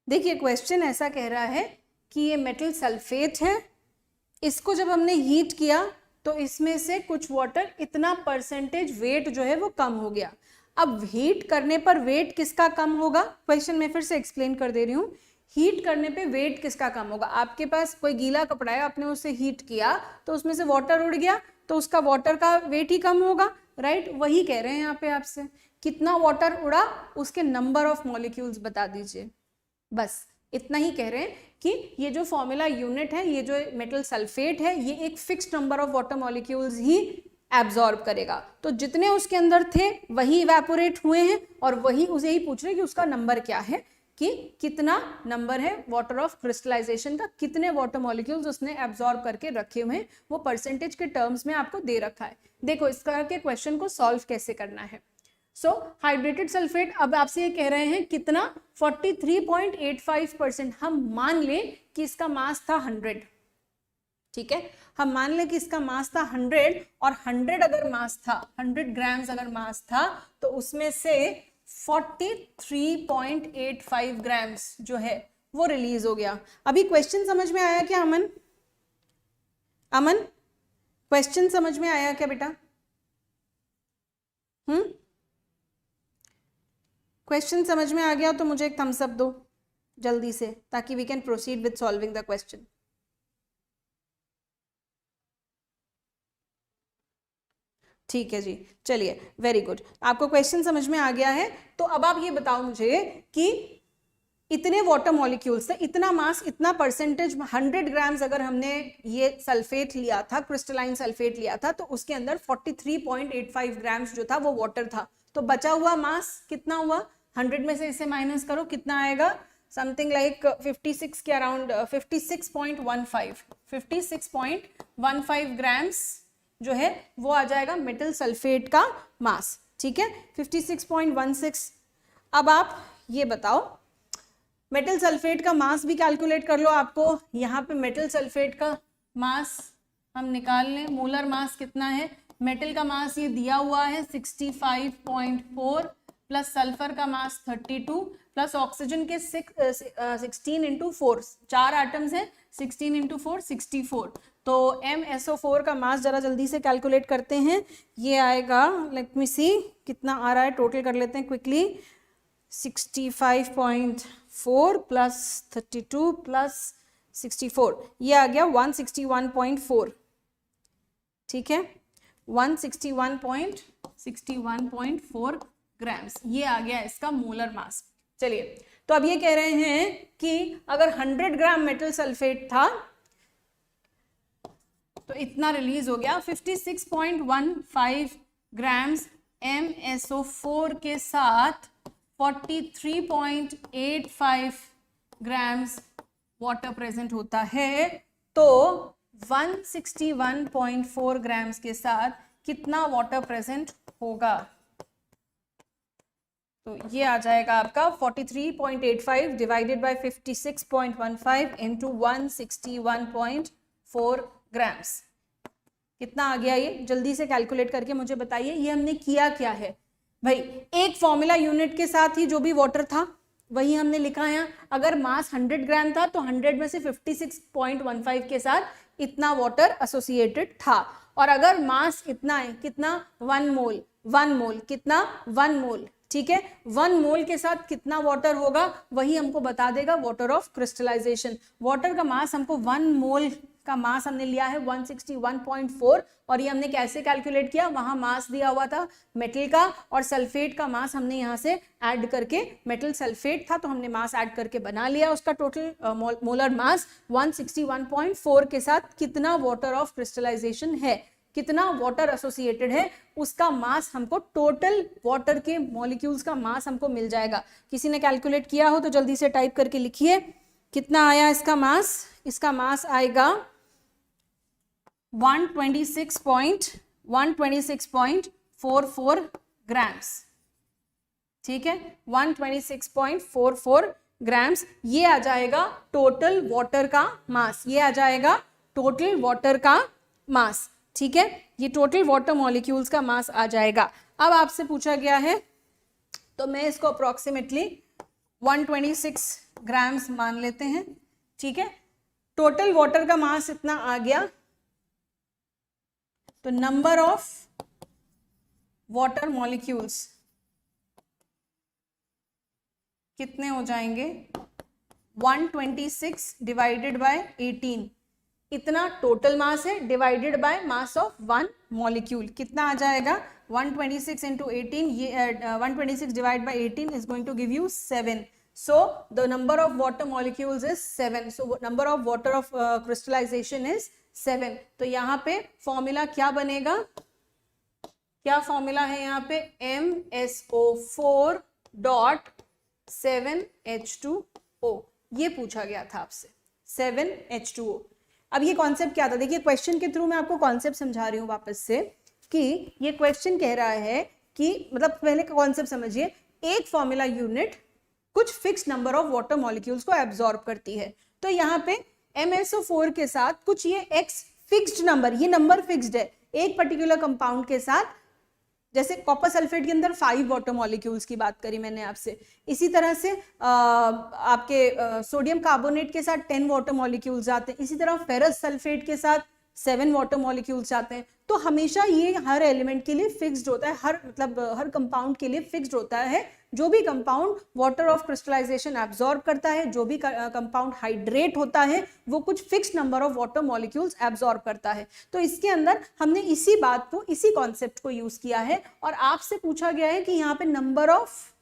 [SPEAKER 1] देखिए क्वेश्चन ऐसा कह रहा है कि ये मेटल सल्फेट है, इसको जब हमने हीट किया तो इसमें से कुछ वाटर, इतना परसेंटेज वेट जो है वो कम हो गया। अब हीट करने पर वेट किसका कम होगा? क्वेश्चन में फिर से एक्सप्लेन कर दे रही हूँ। हीट करने पे वेट किसका कम होगा? आपके पास कोई गीला कपड़ा है, आपने उसे हीट किया तो उसमें से वाटर उड़ गया, तो उसका वाटर का वेट ही कम होगा, राइट? वही कह रहे हैं यहाँ पे आपसे, कितना वाटर उड़ा उसके नंबर ऑफ मॉलिक्यूल्स बता दीजिए। बस इतना ही कह रहे हैं कि ये जो फॉर्मूला यूनिट है, ये जो मेटल सल्फेट है, ये एक fixed number of water molecules he absorb करेगा। तो जितने उसके अंदर थे वही इवेपोरेट हुए हैं, और वही उसे ही पूछ रहे कि उसका नंबर क्या है, कि कितना नंबर है वाटर ऑफ क्रिस्टलाइजेशन का, कितने वाटर मॉलिक्यूल्स उसने एब्जॉर्ब करके रखे हुए हैं, वो परसेंटेज के टर्म्स में आपको दे रखा है। देखो इस तरह के क्वेश्चन को सॉल्व कैसे करना है। सो हाइड्रेटेड सल्फेट अब आपसे ये कह रहे हैं कितना, 43.85%। हम मान लें कि इसका मास था 100, ठीक है, हम मान लें कि इसका मास था 100, और 100 अगर मास था, 100 ग्राम्स अगर मास था, तो उसमें से 43.85 ग्राम्स जो है वो रिलीज हो गया। अभी क्वेश्चन समझ में आया क्या अमन? अमन क्वेश्चन समझ में आया क्या बेटा? क्वेश्चन समझ में आ गया तो मुझे एक थम्स अप दो जल्दी से, ताकि we can proceed with solving the question. ठीक है जी, चलिए, वेरी गुड, आपको क्वेश्चन समझ में आ गया है। तो अब आप ये बताओ मुझे कि इतने वाटर मॉलिक्यूल्स थे, इतना मास, इतना परसेंटेज, 100 ग्राम्स अगर हमने ये सल्फेट लिया था, क्रिस्टलाइन सल्फेट लिया था, तो उसके अंदर 43.85 ग्राम्स जो था वो वाटर था। तो बचा हुआ मास कितना हुआ? 100 में से इसे माइनस करो, कितना आएगा? समथिंग लाइक 56 के अराउंड, 56.15 ग्राम्स जो है वो आ जाएगा मेटल सल्फेट का मास, ठीक है, 56.16। अब आप ये बताओ, मेटल सल्फेट का मास भी कैलकुलेट कर लो। आपको यहाँ पे मेटल सल्फेट का मास हम निकाल लें, मोलर मास कितना है? मेटल का मास ये दिया हुआ है 65.4, प्लस सल्फर का मास 32, प्लस ऑक्सीजन के 16 इंटू 4, 4 आइटम्स है, 16 इंटू 4 64। तो MSO4 का मास जरा जल्दी से कैलकुलेट करते हैं। ये आएगा, लेट मी सी कितना आ रहा है, टोटल कर लेते हैं क्विकली। 65.4 प्लस 32 प्लस 64, ये आ गया 161.4, ठीक है, 161.4 ग्राम्स, ये आ गया इसका मोलर मास। चलिए, तो अब ये कह रहे हैं कि अगर 100 ग्राम मेटल सल्फेट था तो इतना रिलीज हो गया, 56.15 ग्राम्स MSO4 के साथ 43.85 ग्राम्स वाटर प्रेजेंट होता है। तो 161.4 ग्राम्स के साथ कितना वाटर प्रेजेंट होगा? तो ये आ जाएगा आपका 43.85 डिवाइडेड बाय 56.15 इंटू 161.4 ग्राम्स। कितना आ गया? ये जल्दी से कैलकुलेट करके मुझे बताइए। ये हमने किया क्या है भाई? एक फॉर्मूला यूनिट के साथ ही जो भी वाटर था वही हमने लिखा है। अगर मास 100 ग्राम था तो 100 में से 56.15 के साथ इतना वाटर एसोसिएटेड था। और अगर मास इतना है, कितना? 1 मोल, 1 मोल, कितना? 1 मोल, ठीक है। 1 मोल के साथ कितना वाटर होगा वही हमको बता देगा वाटर ऑफ क्रिस्टलाइजेशन। वाटर का मास हमको 1 मोल का मास हमने लिया है 161.4, और ये हमने कैसे कैलकुलेट किया? वहां मास दिया हुआ था मेटल का, और सल्फेट का मास हमने यहाँ से ऐड करके, मेटल सल्फेट था तो हमने मास ऐड करके बना लिया उसका टोटल मोलर मास 161.4 के साथ कितना वाटर ऑफ क्रिस्टलाइजेशन है, कितना वाटर एसोसिएटेड है, उसका मास हमको, टोटल वाटर के मॉलिक्यूल्स का मास हमको मिल जाएगा। किसी ने कैलकुलेट किया हो तो जल्दी से टाइप करके लिखिए, कितना आया इसका मास? इसका मास आएगा 126.44 ग्राम्स, ठीक है, 126.44 ग्राम्स। ये आ जाएगा टोटल वाटर का मास, ये आ जाएगा टोटल वाटर का मास, ठीक है। ये टोटल वाटर मॉलिक्यूल्स का मास आ जाएगा। अब आपसे पूछा गया है तो मैं इसको अप्रोक्सीमेटली 126 ग्राम्स मान लेते हैं, ठीक है। टोटल वाटर का मास इतना आ गया, तो नंबर ऑफ वाटर मॉलिक्यूल्स कितने हो जाएंगे? 126 डिवाइडेड बाय 18, इतना टोटल मास है divided by mass of one molecule, कितना आ जाएगा 126 into 18, ये 126 divided by 18 is going to give you 7. So the number of water molecules is 7. So number of water of crystallization is 7. तो यहाँ पे formula क्या बनेगा, क्या फॉर्मूला है यहाँ पे, MSO4 डॉट 7H2O, ये पूछा गया था आपसे 7H2O। अब ये कॉन्सेप्ट क्या था, देखिए क्वेश्चन के थ्रू मैं आपको कॉन्सेप्ट समझा रही हूँ वापस से, कि ये क्वेश्चन कह रहा है कि मतलब पहले का कॉन्सेप्ट समझिए, एक फॉर्मूला यूनिट कुछ fix number of water molecules को एब्जॉर्ब करती है। तो यहाँ पे MSO4 के साथ कुछ ये x फिक्स्ड नंबर, ये नंबर फिक्स्ड है एक पर्टिकुलर कंपाउंड के साथ, जैसे कॉपर सल्फेट के अंदर 5 वाटर मॉलिक्यूल्स की बात करी मैंने आपसे, इसी तरह से आपके सोडियम कार्बोनेट के साथ 10 वाटर मॉलिक्यूल्स आते हैं, इसी तरह फेरस सल्फेट के साथ 7 वाटर मॉलिक्यूल्स आते हैं। तो हमेशा ये हर एलिमेंट के लिए फिक्स्ड होता है, हर मतलब हर कंपाउंड के लिए फिक्स्ड होता है। जो भी compound water of crystallisation absorb करता है, जो भी कंपाउंड हाइड्रेट होता है, वो कुछ fix number of water molecules absorb करता है। तो इसके अंदर हमने इसी बात को, इसी कॉन्सेप्ट को यूज किया है, और आपसे पूछा गया है कि यहाँ पे नंबर ऑफ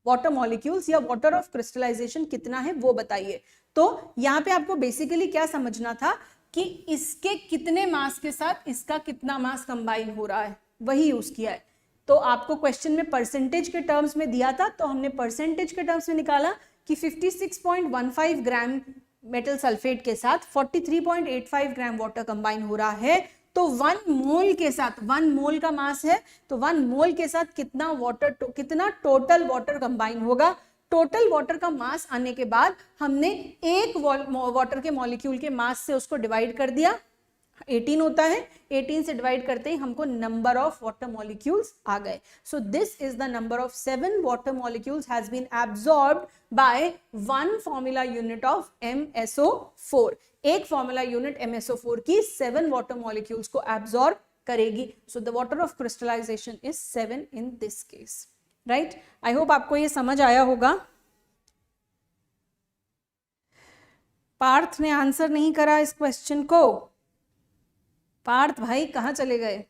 [SPEAKER 1] वाटर मॉलिक्यूल्स या वाटर ऑफ क्रिस्टलाइजेशन कितना है वो बताइए। तो यहाँ पे आपको बेसिकली क्या समझना था कि इसके कितने मास के साथ इसका कितना मास कंबाइन हो रहा है, वही यूज किया है। तो आपको क्वेश्चन में परसेंटेज के टर्म्स में दिया था, तो हमने परसेंटेज के टर्म्स में निकाला कि 56.15 ग्राम मेटल सल्फेट के साथ 43.85 ग्राम वाटर कंबाइन हो रहा है। तो 1 मोल के साथ, 1 मोल का मास है, तो 1 मोल के साथ कितना वाटर, कितना टोटल वाटर कंबाइन होगा। टोटल वाटर का मास आने के बाद हमने एक वाटर के मॉलिक्यूल के मास से उसको डिवाइड कर दिया, 18 होता है, 18 से डिवाइड करते ही हमको नंबर ऑफ वाटर मॉलिक्यूल्स आ गए। So this is the number of 7 water molecules has been absorbed by 1 formula unit of MSO4। एक फॉर्मूला यूनिट MSO4 की 7 वाटर मॉलिक्यूल्स को एब्जॉर्ब करेगी। So the water of crystallisation is 7 in this case, right. I hope आपको ये समझ आया होगा। पार्थ ने आंसर नहीं करा इस क्वेश्चन को। पार्थ भाई कहाँ चले गए?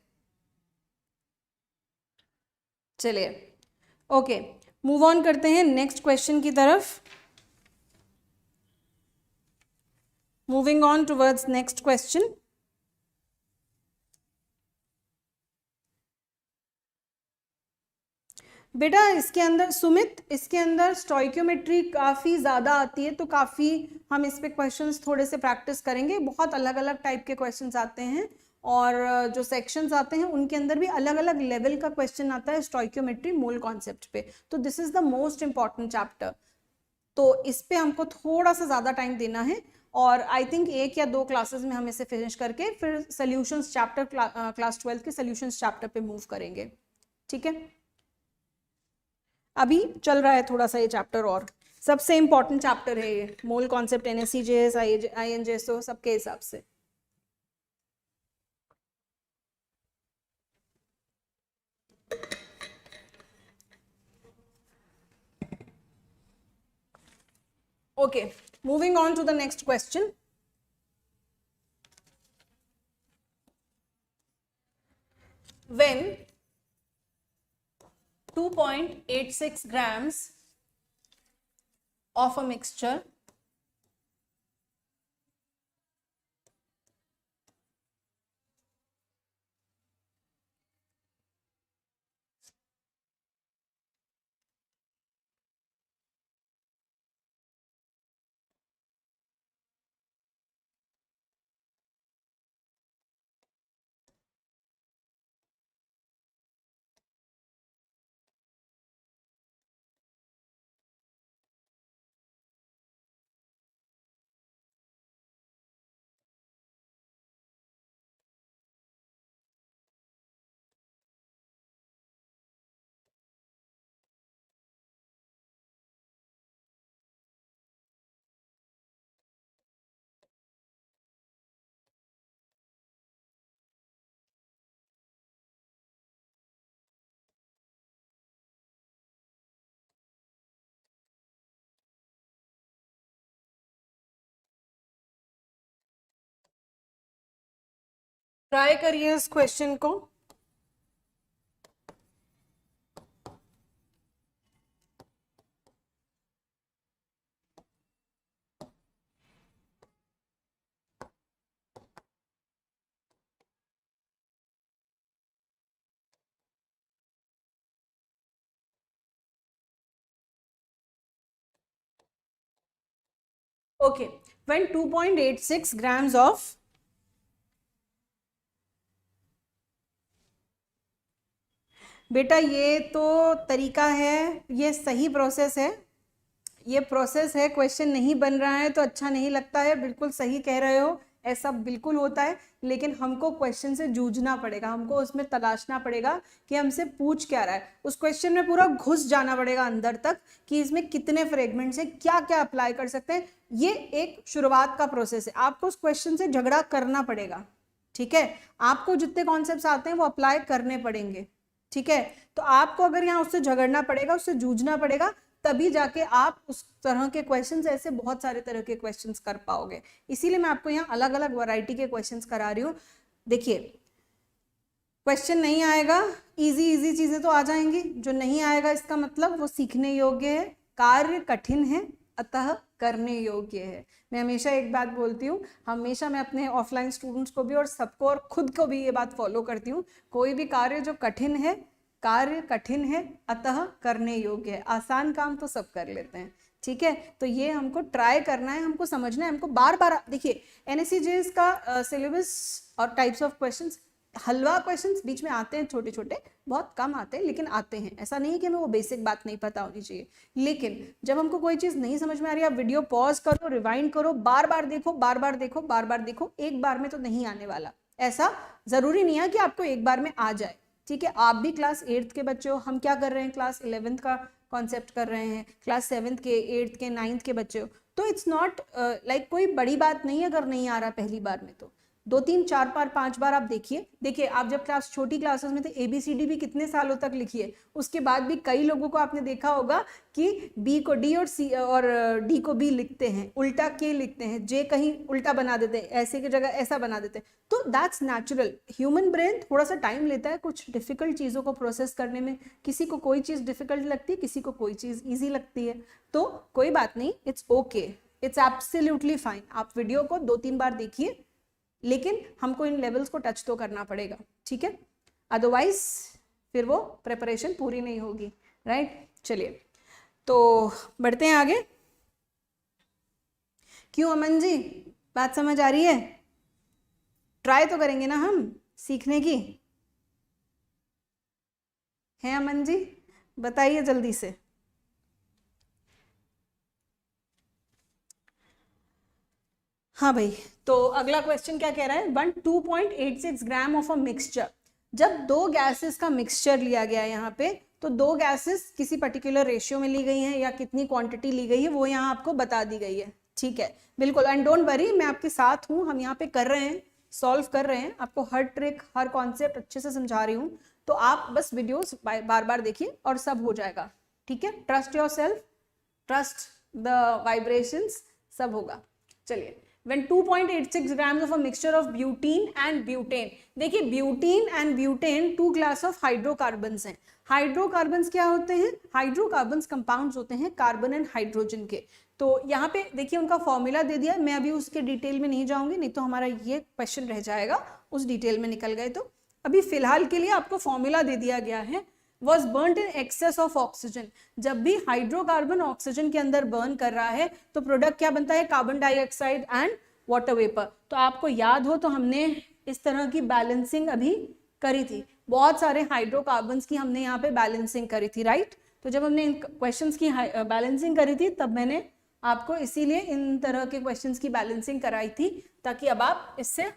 [SPEAKER 1] चलिए ओके, मूव ऑन करते हैं नेक्स्ट क्वेश्चन की तरफ। Moving on towards next question. बेटा इसके अंदर सुमित, इसके अंदर स्टोइक्योमेट्री काफ़ी ज़्यादा आती है, तो काफ़ी हम इस पे क्वेश्चंस थोड़े से प्रैक्टिस करेंगे। बहुत अलग अलग टाइप के क्वेश्चंस आते हैं, और जो सेक्शंस आते हैं उनके अंदर भी अलग अलग लेवल का क्वेश्चन आता है स्टोइक्योमेट्री मोल कॉन्सेप्ट पे। तो this is the most important chapter, तो इस पे हमको थोड़ा सा ज़्यादा टाइम देना है, और आई थिंक 1 या 2 क्लासेस में हम इसे फिनिश करके फिर सोल्यूशंस चैप्टर, क्लास 12 के सोल्यूशंस चैप्टर पे मूव करेंगे, ठीक है। अभी चल रहा है थोड़ा सा ये चैप्टर, और सबसे इंपॉर्टेंट चैप्टर है ये, मोल कॉन्सेप्ट, NaCJS, INJSO सबके हिसाब से। Okay, moving on to the next question. When 2.86 grams of a mixture try करिए इस क्वेश्चन को। Okay, when 2.86 grams of बेटा ये तो तरीका है, ये सही प्रोसेस है, ये प्रोसेस है। क्वेश्चन नहीं बन रहा है तो अच्छा नहीं लगता है, बिल्कुल सही कह रहे हो, ऐसा बिल्कुल होता है। लेकिन हमको क्वेश्चन से जूझना पड़ेगा, हमको उसमें तलाशना पड़ेगा कि हमसे पूछ क्या रहा है। उस क्वेश्चन में पूरा घुस जाना पड़ेगा अंदर तक कि इसमें कितने फ्रेगमेंट्स हैं, क्या क्या अप्लाई कर सकते हैं। ये एक शुरुआत का प्रोसेस है, आपको उस क्वेश्चन से झगड़ा करना पड़ेगा। ठीक है, आपको जितने कॉन्सेप्ट्स आते हैं वो अप्लाई करने पड़ेंगे। ठीक है, तो आपको अगर यहाँ उससे झगड़ना पड़ेगा, उससे जूझना पड़ेगा, तभी जाके आप उस तरह के क्वेश्चंस, ऐसे बहुत सारे तरह के क्वेश्चंस कर पाओगे। इसीलिए मैं आपको यहाँ अलग अलग वैरायटी के क्वेश्चंस करा रही हूँ। देखिए, क्वेश्चन नहीं आएगा, इजी इजी चीजें तो आ जाएंगी, जो नहीं आएगा इसका मतलब वो सीखने योग्य है। कार्य कठिन है अतः करने योग्य है। मैं हमेशा एक बात बोलती हूँ, हमेशा मैं अपने ऑफलाइन स्टूडेंट्स को भी और सबको और खुद को भी ये बात फॉलो करती हूँ, कोई भी कार्य जो कठिन है, कार्य कठिन है अतः करने योग्य है। आसान काम तो सब कर लेते हैं। ठीक है, तो ये हमको ट्राई करना है, हमको समझना है, हमको बार बार। देखिए, NSCJS का सिलेबस और types of questions, halwa questions बीच में आते हैं, छोटे छोटे, बहुत कम आते हैं लेकिन आते हैं। ऐसा नहीं कि हमें वो बेसिक बात नहीं पता होनी चाहिए। लेकिन जब हमको कोई चीज़ नहीं समझ में आ रही, आप वीडियो पॉज करो, रिवाइंड करो, बार बार देखो, बार बार देखो, बार बार देखो। एक बार में तो नहीं आने वाला, ऐसा जरूरी नहीं है कि आपको एक बार में आ जाए। ठीक है, आप भी क्लास 8th के बच्चे हो, हम क्या कर रहे हैं, क्लास 11th का कॉन्सेप्ट कर रहे हैं, क्लास 7th के, 8th के, 9th के बच्चे हो। तो इट्स नॉट लाइक कोई बड़ी बात नहीं है अगर नहीं आ रहा पहली बार में। तो 2 3 4 बार 5 बार आप देखिए आप जब छोटी क्लासेस में थे, ABCD भी कितने सालों तक लिखिए, उसके बाद भी कई लोगों को आपने देखा होगा कि B को D और C और D को B लिखते हैं, उल्टा K लिखते हैं, J कहीं उल्टा बना देते हैं, ऐसे की जगह ऐसा बना देते हैं। तो दैट्स नेचुरल। ह्यूमन ब्रेन थोड़ा सा टाइम लेता है कुछ डिफिकल्ट चीज़ों को प्रोसेस करने में। किसी को कोई चीज़ डिफिकल्ट लगती है, किसी को कोई चीज़ ईजी लगती है, तो कोई बात नहीं, it's okay, it's absolutely fine. आप वीडियो को 2 3 बार देखिए, लेकिन हमको इन लेवल्स को टच तो करना पड़ेगा। ठीक है, अदरवाइज फिर वो प्रिपरेशन पूरी नहीं होगी। राइट, चलिए तो बढ़ते हैं आगे। क्यों अमन जी, बात समझ आ रही है? ट्राई तो करेंगे ना हम सीखने की, है अमन जी? बताइए जल्दी से। हाँ भाई, तो अगला क्वेश्चन क्या कह रहा है, 2.86 ग्राम ऑफ अ मिक्सचर। जब 2 गैसेस का मिक्सचर लिया गया है यहाँ पे, तो 2 गैसेस किसी पर्टिकुलर रेशियो में ली गई हैं या कितनी क्वांटिटी ली गई है वो यहाँ आपको बता दी गई है। ठीक है, बिल्कुल, एंड डोंट वरी, मैं आपके साथ हूँ, हम यहाँ पे कर रहे हैं, सॉल्व कर रहे हैं, आपको हर ट्रिक हर कॉन्सेप्ट अच्छे से समझा रही हूँ। तो आप बस वीडियोस बार बार देखिए और सब हो जाएगा। ठीक है, trust your self, trust the vibrations, सब होगा। चलिए, when 2.86 grams of a mixture of butene and butane। देखिए, butene and butane 2 class of hydrocarbons हैं। हाइड्रोकार्बन्स क्या होते हैं? हाइड्रोकार्बन्स कंपाउंड्स होते हैं कार्बन एंड हाइड्रोजन के। तो यहाँ पे देखिए उनका फॉर्मूला दे दिया, मैं अभी उसके डिटेल में नहीं जाऊंगी, नहीं तो हमारा ये क्वेश्चन रह जाएगा, उस डिटेल में निकल गए तो। अभी फिलहाल के लिए आपको फॉर्मूला दे दिया गया है, was burnt in excess of oxygen। जब भी हाइड्रोकार्बन ऑक्सीजन के अंदर बर्न कर रहा है तो प्रोडक्ट क्या बनता है? Carbon dioxide and water vapour. तो आपको याद हो तो हमने इस तरह की बैलेंसिंग अभी करी थी, बहुत सारे हाइड्रोकार्बन्स की हमने यहाँ पे बैलेंसिंग करी थी। राइट, तो जब हमने इन क्वेश्चंस की बैलेंसिंग करी थी तब मैंने आपको इसीलिए इन तरह के क्वेश्चंस की बैलेंसिंग कराई थी, ताकि अब आप इससे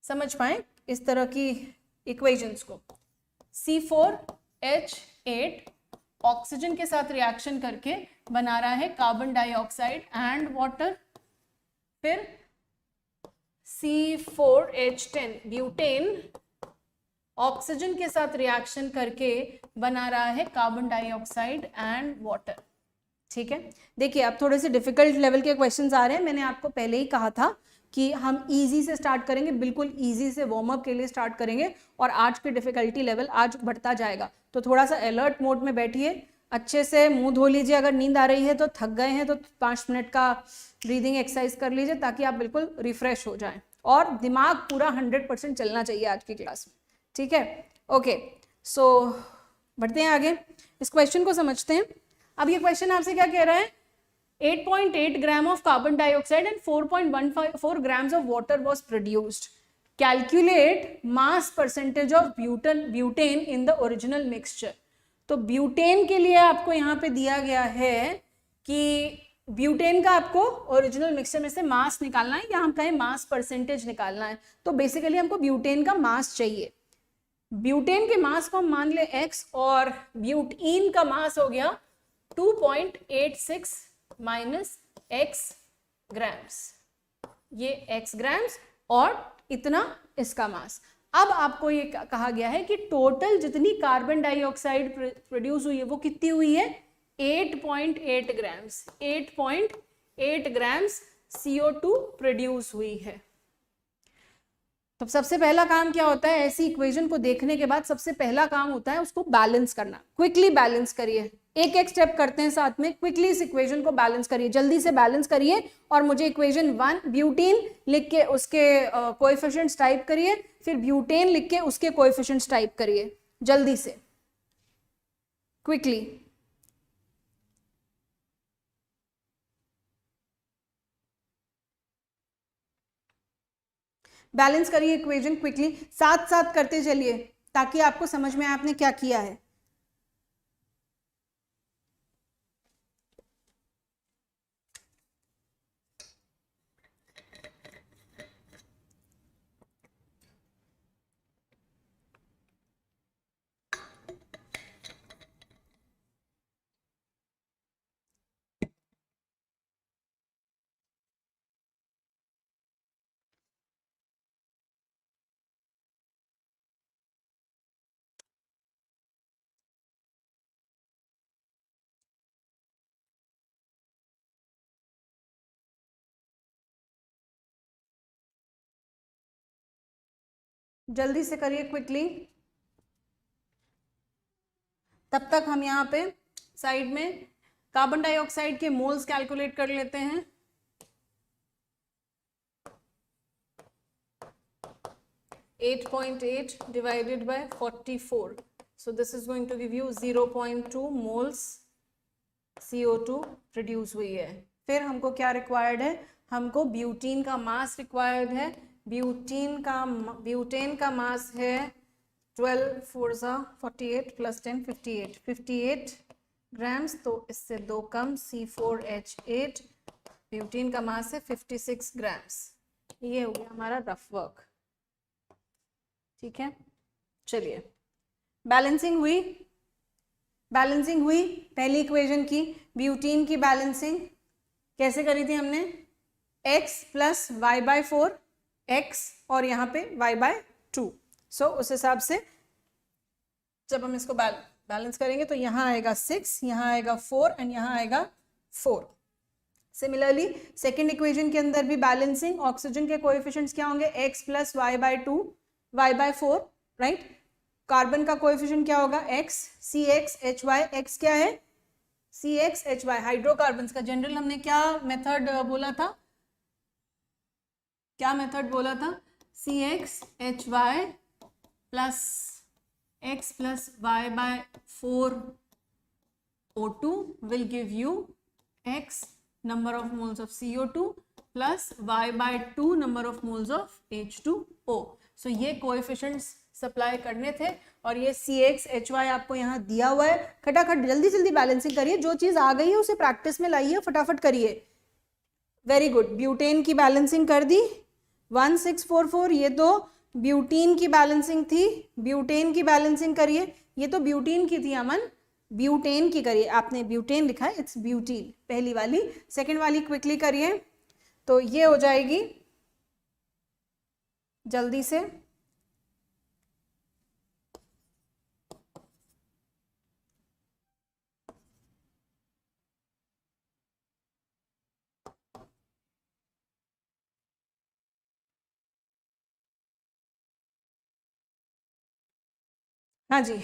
[SPEAKER 1] समझ पाए इस तरह की इक्वेशंस को। C4H8 ऑक्सीजन के साथ रिएक्शन करके बना रहा है कार्बन डाइऑक्साइड एंड वाटर। फिर C4H10 ब्यूटेन ऑक्सीजन के साथ रिएक्शन करके बना रहा है कार्बन डाइऑक्साइड एंड वाटर। ठीक है, देखिए अब थोड़े से डिफिकल्ट लेवल के क्वेश्चंस आ रहे हैं। मैंने आपको पहले ही कहा था कि हम इजी से स्टार्ट करेंगे, बिल्कुल इजी से वार्म अप के लिए स्टार्ट करेंगे और आज की डिफिकल्टी लेवल आज बढ़ता जाएगा। तो थोड़ा सा अलर्ट मोड में बैठिए, अच्छे से मुंह धो लीजिए, अगर नींद आ रही है तो, थक गए हैं तो 5 मिनट का ब्रीदिंग एक्सरसाइज कर लीजिए ताकि आप बिल्कुल रिफ्रेश हो जाएं और दिमाग पूरा 100% चलना चाहिए आज की क्लास में, ठीक है। ओके, सो बढ़ते हैं आगे, इस क्वेश्चन को समझते हैं। अब ये क्वेश्चन आपसे क्या कह रहा है, 8.8 gram of carbon dioxide and 4.14 grams of water was produced. Calculate mass percentage of butane in the original mixture. तो ब्यूटेन के लिए आपको यहाँ पे दिया गया है कि ब्यूटेन का आपको ओरिजिनल मिक्सचर में से मास निकालना है या हम कहें मास परसेंटेज निकालना है। तो बेसिकली हमको ब्यूटेन का मास चाहिए। ब्यूटेन के मास को हम मान ले x और ब्यूटीन का मास हो गया 2.86 माइनस x ग्राम्स, ये x ग्राम्स और इतना इसका मास। अब आपको ये कहा गया है कि टोटल जितनी कार्बन डाइऑक्साइड प्रोड्यूस हुई है वो कितनी हुई है, 8.8 ग्राम्स, 8.8 ग्राम्स CO2 प्रोड्यूस हुई है। तो सबसे पहला काम क्या होता है, ऐसी इक्वेशन को देखने के बाद सबसे पहला काम होता है उसको बैलेंस करना। क्विकली बैलेंस करिए, एक एक स्टेप करते हैं साथ में, क्विकली इस इक्वेशन को बैलेंस करिए, जल्दी से बैलेंस करिए और मुझे इक्वेशन 1 ब्यूटीन लिख के उसके कोएफिशिएंट्स टाइप करिए, फिर ब्यूटेन लिख के उसके कोएफिशिएंट्स टाइप करिए जल्दी से, क्विकली। बैलेंस करिए इक्वेशन क्विकली, साथ साथ करते चलिए ताकि आपको समझ में आए आपने क्या किया है। जल्दी से करिए क्विकली, तब तक हम यहाँ पे साइड में कार्बन डाइऑक्साइड के मोल्स कैलकुलेट कर लेते हैं। 8.8 divided by 44, so this is going to give you 0.2 moles CO2 produce हुई है। फिर हमको क्या रिक्वायर्ड है, हमको ब्यूटीन का मास रिक्वायर्ड है। ब्यूटेन का मास है 12 4 48 प्लस 10 58, 58 ग्राम्स, तो इससे 2 कम C4H8। ब्यूटीन का मास है 56 ग्राम्स। ये हो गया हमारा रफ वर्क, ठीक है। चलिए बैलेंसिंग हुई, बैलेंसिंग हुई पहली इक्वेशन की, ब्यूटीन की बैलेंसिंग कैसे करी थी हमने, x plus y by 4 x और यहाँ पे y बाय 2। सो उस हिसाब से जब हम इसको बैलेंस करेंगे तो यहाँ आएगा 6, यहाँ आएगा 4 एंड यहाँ आएगा 4। सिमिलरली सेकेंड इक्वेशन के अंदर भी बैलेंसिंग, ऑक्सीजन के कोएफिशिएंट्स क्या होंगे, x plus y by 2 y by 4, right. Carbon का कोएफिशिएंट क्या होगा, x, CxHy, x क्या है CxHy। हाइड्रोकार्बन्स का जनरल हमने क्या मेथड बोला था, क्या मेथड बोला था, CxHy plus x plus y by 4 O2 will give you x number of moles of CO2 plus y by 2 number of moles of H2O। सो ये कोएफिशिएंट्स सप्लाई करने थे और ये CxHy आपको यहाँ दिया हुआ है। खटाखट जल्दी जल्दी बैलेंसिंग करिए, जो चीज आ गई है उसे प्रैक्टिस में लाइए, फटाफट करिए। वेरी गुड, ब्यूटेन की बैलेंसिंग कर दी 1644, ये तो ब्यूटीन की बैलेंसिंग थी, ब्यूटेन की बैलेंसिंग करिए। ये तो ब्यूटीन की थी अमन, ब्यूटेन की करिए, आपने ब्यूटेन लिखा है, इट्स ब्यूटीन पहली वाली। सेकंड वाली क्विकली करिए, तो ये हो जाएगी जल्दी से हाँ जी,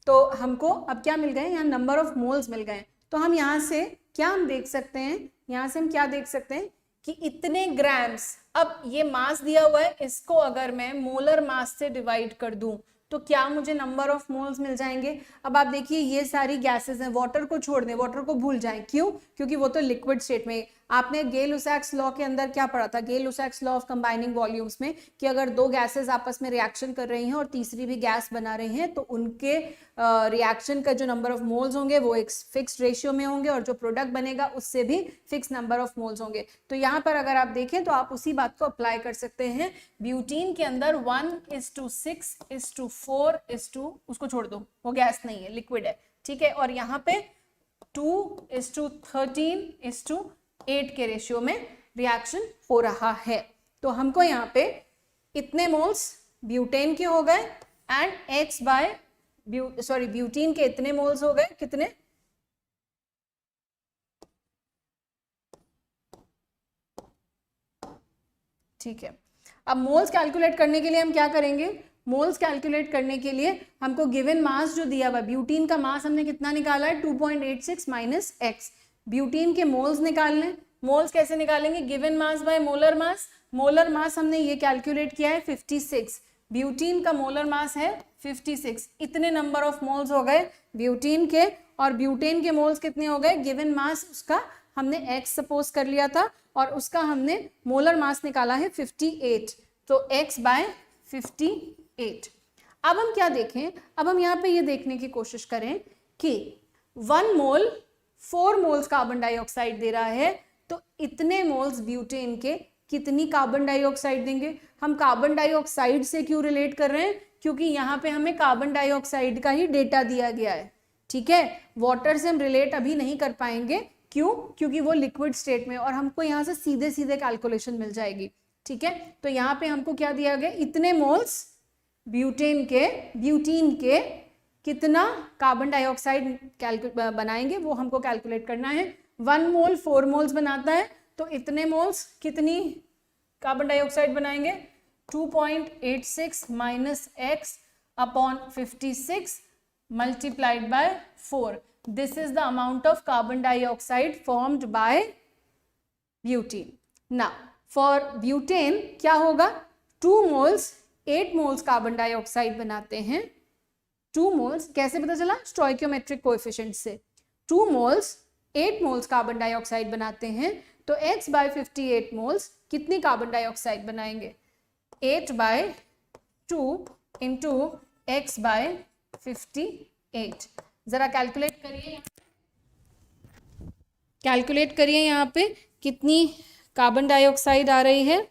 [SPEAKER 1] तो हमको अब क्या मिल गए, यहाँ नंबर ऑफ मोल्स मिल गए। तो हम यहाँ से क्या हम देख सकते हैं, यहाँ से हम क्या देख सकते हैं कि इतने ग्राम्स, अब ये मास दिया हुआ है, इसको अगर मैं मोलर मास से डिवाइड कर दूं तो क्या मुझे नंबर ऑफ मोल्स मिल जाएंगे। अब आप देखिए ये सारी गैसेस हैं, वाटर को छोड़ दें, वाटर को भूल जाएं, क्यों, क्योंकि वो तो लिक्विड स्टेट में। आपने गेल-लुसाक्स लॉ के अंदर क्या पढ़ा था, गेल-लुसाक्स लॉ ऑफ कंबाइनिंग वॉल्यूम्स में, कि अगर दो गैसेस आपस में रिएक्शन कर रही हैं और तीसरी भी गैस बना रही हैं तो उनके रिएक्शन का जो नंबर ऑफ मोल्स होंगे वो एक फिक्स्ड रेशियो में होंगे और जो प्रोडक्ट बनेगा उससे भी फिक्स नंबर ऑफ मोल्स होंगे। तो यहाँ पर अगर आप देखें तो आप उसी बात को अप्लाई कर सकते हैं। ब्यूटीन के अंदर 1:6:4 उसको छोड़ दो, वो गैस नहीं है, लिक्विड है, ठीक है, और यहाँ पे 2:13:8 के रेशियो में रिएक्शन हो रहा है। तो हमको यहाँ पे इतने मोल्स ब्यूटेन के हो गए एंड X बाय ब्यूटीन के इतने मोल्स हो गए, कितने, ठीक है। अब मोल्स कैलकुलेट करने के लिए हम क्या करेंगे, मोल्स कैलकुलेट करने के लिए हमको गिवन मास जो दिया हुआ, ब्यूटीन का मास हमने कितना निकाला है 2.86 माइनस एक्स, ब्यूटीन के मोल्स निकालने। मोल्स कैसे निकालेंगे, given mass by molar mass. Molar mass हमने ये कैलकुलेट किया है 56, ब्यूटीन का मोलर मास है 56, इतने नंबर ऑफ मोल्स हो गए ब्यूटीन के, और ब्यूटेन के मोल्स कितने हो गए, गिवन मास उसका हमने x सपोज कर लिया था और उसका हमने मोलर मास निकाला है 58, तो x बाय 58। अब हम क्या देखें, अब हम यहाँ पे ये देखने की कोशिश करें कि 1 मोल 4 मोल्स कार्बन डाइऑक्साइड दे रहा है, तो इतने मोल्स ब्यूटेन के कितनी कार्बन डाइऑक्साइड देंगे। हम कार्बन डाइऑक्साइड से क्यों रिलेट कर रहे हैं, क्योंकि यहाँ पे हमें कार्बन डाइऑक्साइड का ही डेटा दिया गया है, ठीक है। वाटर से हम रिलेट अभी नहीं कर पाएंगे, क्यों, क्योंकि वो लिक्विड स्टेट में, और हमको यहाँ से सीधे सीधे कैलकुलेशन मिल जाएगी, ठीक है। तो यहाँ पे हमको क्या दिया गया, इतने मोल्स ब्यूटीन के कितना कार्बन डाइऑक्साइड बनाएंगे वो हमको कैलकुलेट करना है। 1 मोल 4 मोल्स बनाता है, तो इतने मोल्स कितनी कार्बन डाइऑक्साइड बनाएंगे, 2.86 minus x upon 56 multiplied by 4. This is the amount of carbon dioxide formed by butane. Now, for butane क्या होगा, 2 moles 8 moles कार्बन डाइऑक्साइड बनाते हैं। 2 moles कैसे पता चला, स्टोइकियोमेट्रिक कोएफिशिएंट से। 2 moles 8 moles कार्बन डाइऑक्साइड बनाते हैं, तो x बाय 58 मोल्स कितनी कार्बन डाइऑक्साइड बनाएंगे, 8/2 इंटू x बाय 58। जरा कैलकुलेट करिए यहाँ पे कितनी कार्बन डाइऑक्साइड आ रही है,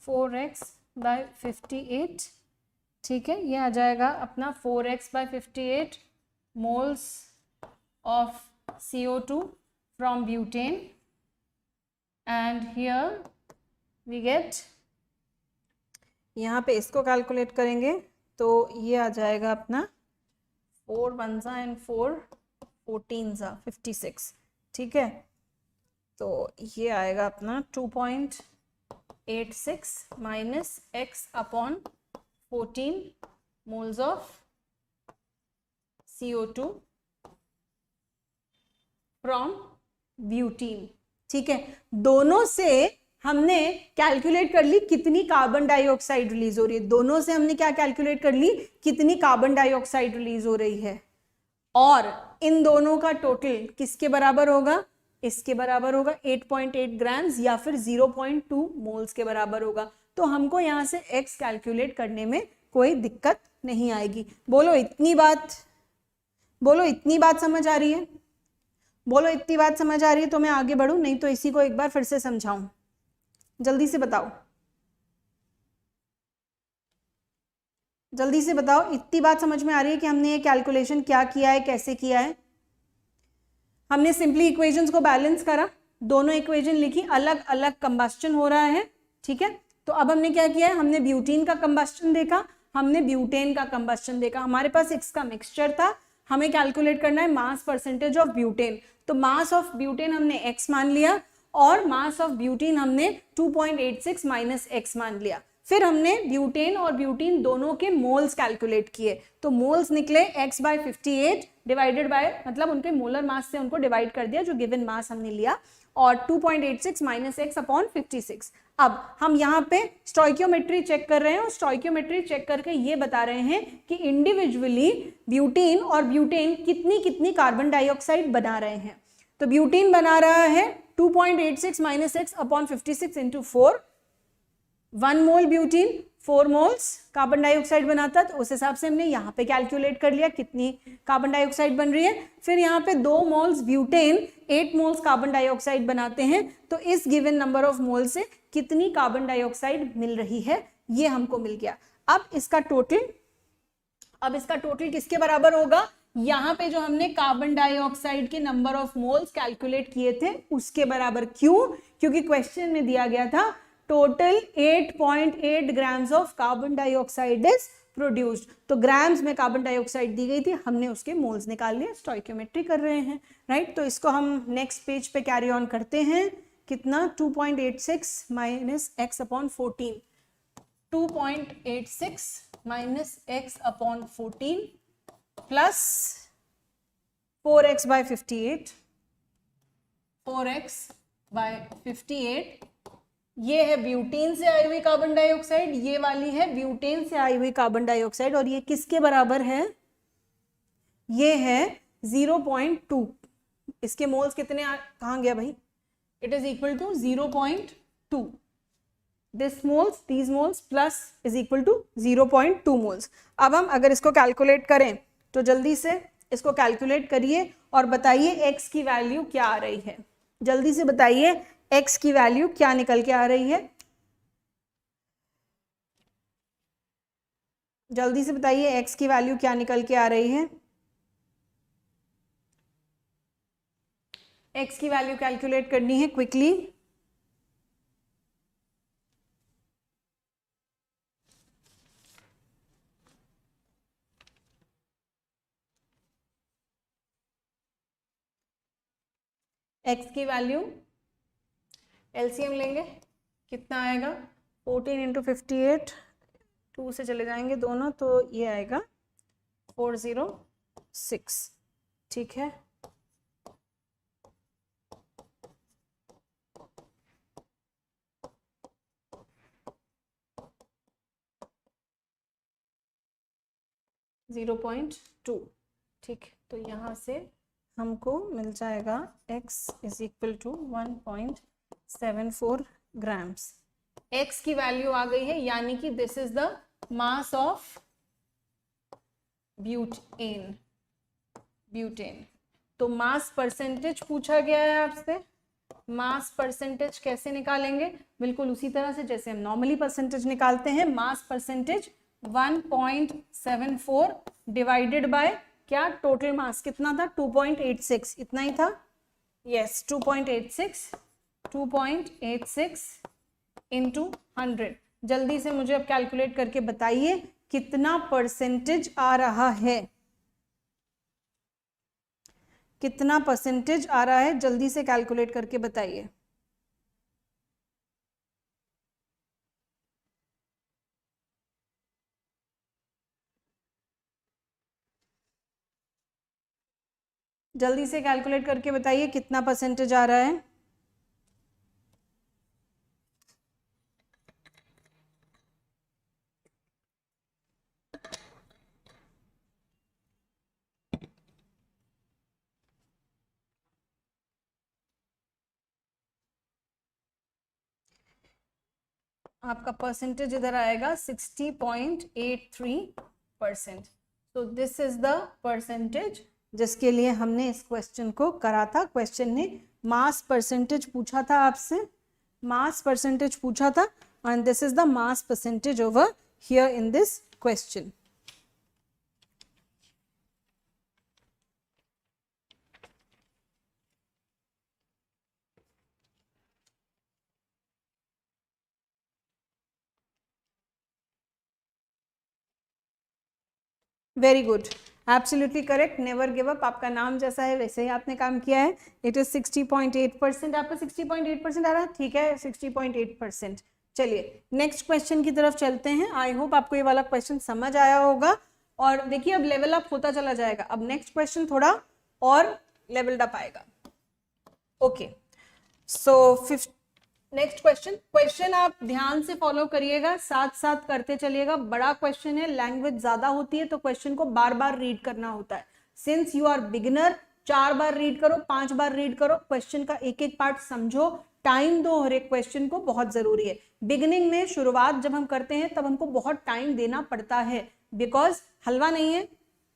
[SPEAKER 1] फोर एक्स बाय 58, ठीक है, ये आ जाएगा अपना 4x by 58 moles of CO2 from butane, and here we get, यहाँ पे इसको कैलकुलेट करेंगे तो ये आ जाएगा अपना 4 1 and 4 14 56, ठीक है। तो ये आएगा अपना 2.86 minus x upon 14 moles of CO2 from butene, ठीक है। दोनों से हमने कैलकुलेट कर ली कितनी कार्बन डाइऑक्साइड रिलीज हो रही है, दोनों से हमने क्या कैलकुलेट कर ली, कितनी कार्बन डाइऑक्साइड रिलीज हो रही है, और इन दोनों का टोटल किसके बराबर होगा, इसके बराबर होगा 8.8 ग्राम्स या फिर 0.2 मोल्स के बराबर होगा। तो हमको यहाँ से x कैलकुलेट करने में कोई दिक्कत नहीं आएगी। बोलो इतनी बात समझ आ रही है, बोलो इतनी बात समझ आ रही है तो मैं आगे बढ़ूं, नहीं तो इसी को एक बार फिर से समझाऊं, जल्दी से बताओ, जल्दी से बताओ, इतनी बात समझ में आ रही है कि हमने ये कैलकुलेशन क्या किया है, कैसे किया है। हमने सिंपली इक्वेशंस को बैलेंस करा, दोनों इक्वेशन लिखी, अलग अलग कंबस्टन हो रहा है, ठीक है। तो अब हमने क्या किया है, हमने ब्यूटीन का कंबस्टन देखा, हमने ब्यूटेन का कंबस्टन देखा, हमारे पास x का मिक्सचर था, हमें कैलकुलेट करना है मास परसेंटेज ऑफ ब्यूटेन। तो मास ऑफ ब्यूटेन हमने x मान लिया और मास ऑफ ब्यूटीन हमने 2.86 माइनस x मान लिया। फिर हमने ब्यूटेन और ब्यूटीन दोनों के मोल्स कैलकुलेट किए, तो मोल्स निकले x/58 डिवाइडेड बाय, मतलब उनके मोलर मास से उनको डिवाइड कर दिया जो गिवन मास हमने लिया, और 2.86 माइनस x अपॉन 56। अब हम यहाँ पे स्टोइकियोमेट्री चेक कर रहे हैं और स्टोइकियोमेट्री चेक करके ये बता रहे हैं कि इंडिविजुअली ब्यूटीन और ब्यूटेन कितनी कितनी कार्बन डाइऑक्साइड बना रहे हैं। तो ब्यूटीन बना रहा है 2.86 माइनस x अपॉन 56 इंटू 4, 1 मोल ब्यूटीन 4 मोल्स कार्बन डाइऑक्साइड बनाता, तो उस हिसाब से हमने यहाँ पे कैलकुलेट कर लिया कितनी कार्बन डाइऑक्साइड बन रही है। फिर यहाँ पे 2 moles butane 8 moles carbon dioxide बनाते हैं, तो इस गिवन नंबर ऑफ मोल से कितनी कार्बन डाइऑक्साइड मिल रही है ये हमको मिल गया। अब इसका टोटल किसके बराबर होगा, यहाँ पे जो हमने कार्बन डाइऑक्साइड के नंबर ऑफ मोल्स कैलकुलेट किए थे उसके बराबर। क्यों? क्योंकि क्वेश्चन में दिया गया था total 8.8 grams of carbon dioxide is produced, तो ग्राम्स में कार्बन डाइऑक्साइड दी गई थी, हमने उसके मोल्स निकाल लिए, स्टोइकियोमेट्री कर रहे हैं, राइट। तो इसको हम नेक्स्ट पेज पे कैरी ऑन करते हैं। कितना? 2.86 minus x upon 14, 2.86 minus x upon 14 plus 4x by 58, 4x by 58, ये है ब्यूटेन से आई हुई कार्बन डाइऑक्साइड, ये वाली है ब्यूटेन से आई हुई कार्बन डाइऑक्साइड, और ये किसके बराबर है? ये है 0.2। इसके मोल्स कितने कहाँ गया भाई? It is equal to 0.2। This moles, these moles plus is equal to 0.2 moles. अब हम अगर इसको कैलकुलेट करें तो जल्दी से इसको कैलकुलेट करिए और बताइए x की वैल्यू क्या आ रही है। जल्दी से बताइए x की वैल्यू क्या निकल के आ रही है, जल्दी से बताइए x की वैल्यू क्या निकल के आ रही है। x की वैल्यू कैलकुलेट करनी है क्विकली। x की वैल्यू एलसीएम लेंगे, कितना आएगा? 14 इंटू 58, 2 से चले जाएंगे दोनों, तो ये आएगा 406, ठीक है। .2, ठीक। तो यहाँ से हमको मिल जाएगा x is equal to 1.74 grams. x की वैल्यू आ गई है, यानी कि this is the mass of butane. तो मास परसेंटेज पूछा गया है आपसे। मास परसेंटेज कैसे निकालेंगे? बिल्कुल उसी तरह से जैसे हम नॉर्मली परसेंटेज निकालते हैं। मास परसेंटेज 1.74 डिवाइडेड बाय क्या? टोटल मास कितना था? 2.86, इतना ही था। Yes, 2.86 into 100। जल्दी से मुझे अब कैलकुलेट करके बताइए कितना परसेंटेज आ रहा है, कितना परसेंटेज आ रहा है, जल्दी से कैलकुलेट करके बताइए। जल्दी से कैलकुलेट करके बताइए कितना परसेंटेज आ रहा है। आपका परसेंटेज इधर आएगा 60.83%। तो दिस इज द परसेंटेज जिसके लिए हमने इस क्वेश्चन को करा था। क्वेश्चन ने मास परसेंटेज पूछा था आपसे, मास परसेंटेज पूछा था, and this is the mass percentage over here in this question. Very good. Absolutely correct, never give up, आपका नाम जैसा है वैसे ही आपने काम किया है। इट इज 60.8%, आपका 60.8% आ रहा है, ठीक है 60.8%। चलिए नेक्स्ट क्वेश्चन की तरफ चलते हैं। आई होप आपको ये वाला क्वेश्चन समझ आया होगा, और देखिए अब लेवल अप होता चला जाएगा, अब नेक्स्ट क्वेश्चन थोड़ा और लेवल्ड अप आएगा। ओके, सो नेक्स्ट क्वेश्चन आप ध्यान से फॉलो करिएगा, साथ साथ करते चलिएगा। बड़ा क्वेश्चन है, लैंग्वेज ज्यादा होती है तो क्वेश्चन को बार बार रीड करना होता है। सिंस यू आर बिगिनर, 4 बार रीड करो, 5 बार रीड करो, क्वेश्चन का एक एक पार्ट समझो, टाइम दो हर एक क्वेश्चन को, बहुत जरूरी है। बिगिनिंग में शुरुआत जब हम करते हैं तब हमको बहुत टाइम देना पड़ता है, बिकॉज हलवा नहीं है,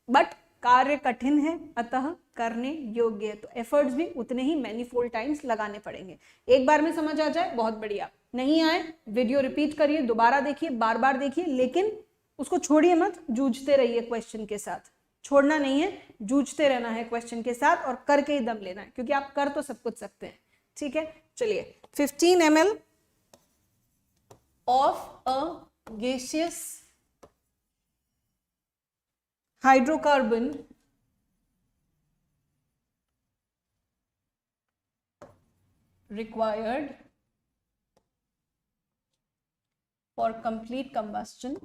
[SPEAKER 1] बट कार्य कठिन है, अतः करने योग्य है, तो एफर्ट्स भी उतने ही मैनीफोल्ड टाइम्स लगाने पड़ेंगे। एक बार में समझ आ जाए बहुत बढ़िया, नहीं आए वीडियो रिपीट करिए, दोबारा देखिए, बार बार देखिए, लेकिन उसको छोड़िए मत, जूझते रहिए क्वेश्चन के साथ, छोड़ना नहीं है, जूझते रहना है क्वेश्चन के साथ और करके ही दम लेना है, क्योंकि आप कर तो सब कुछ सकते हैं। ठीक है, चलिए 15 ml of a gaseous hydrocarbon required for complete combustion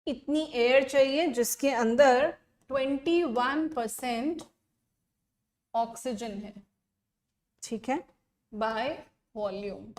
[SPEAKER 1] इतनी एयर चाहिए जिसके अंदर 21% ऑक्सीजन है, ठीक है, बाय वॉल्यूम।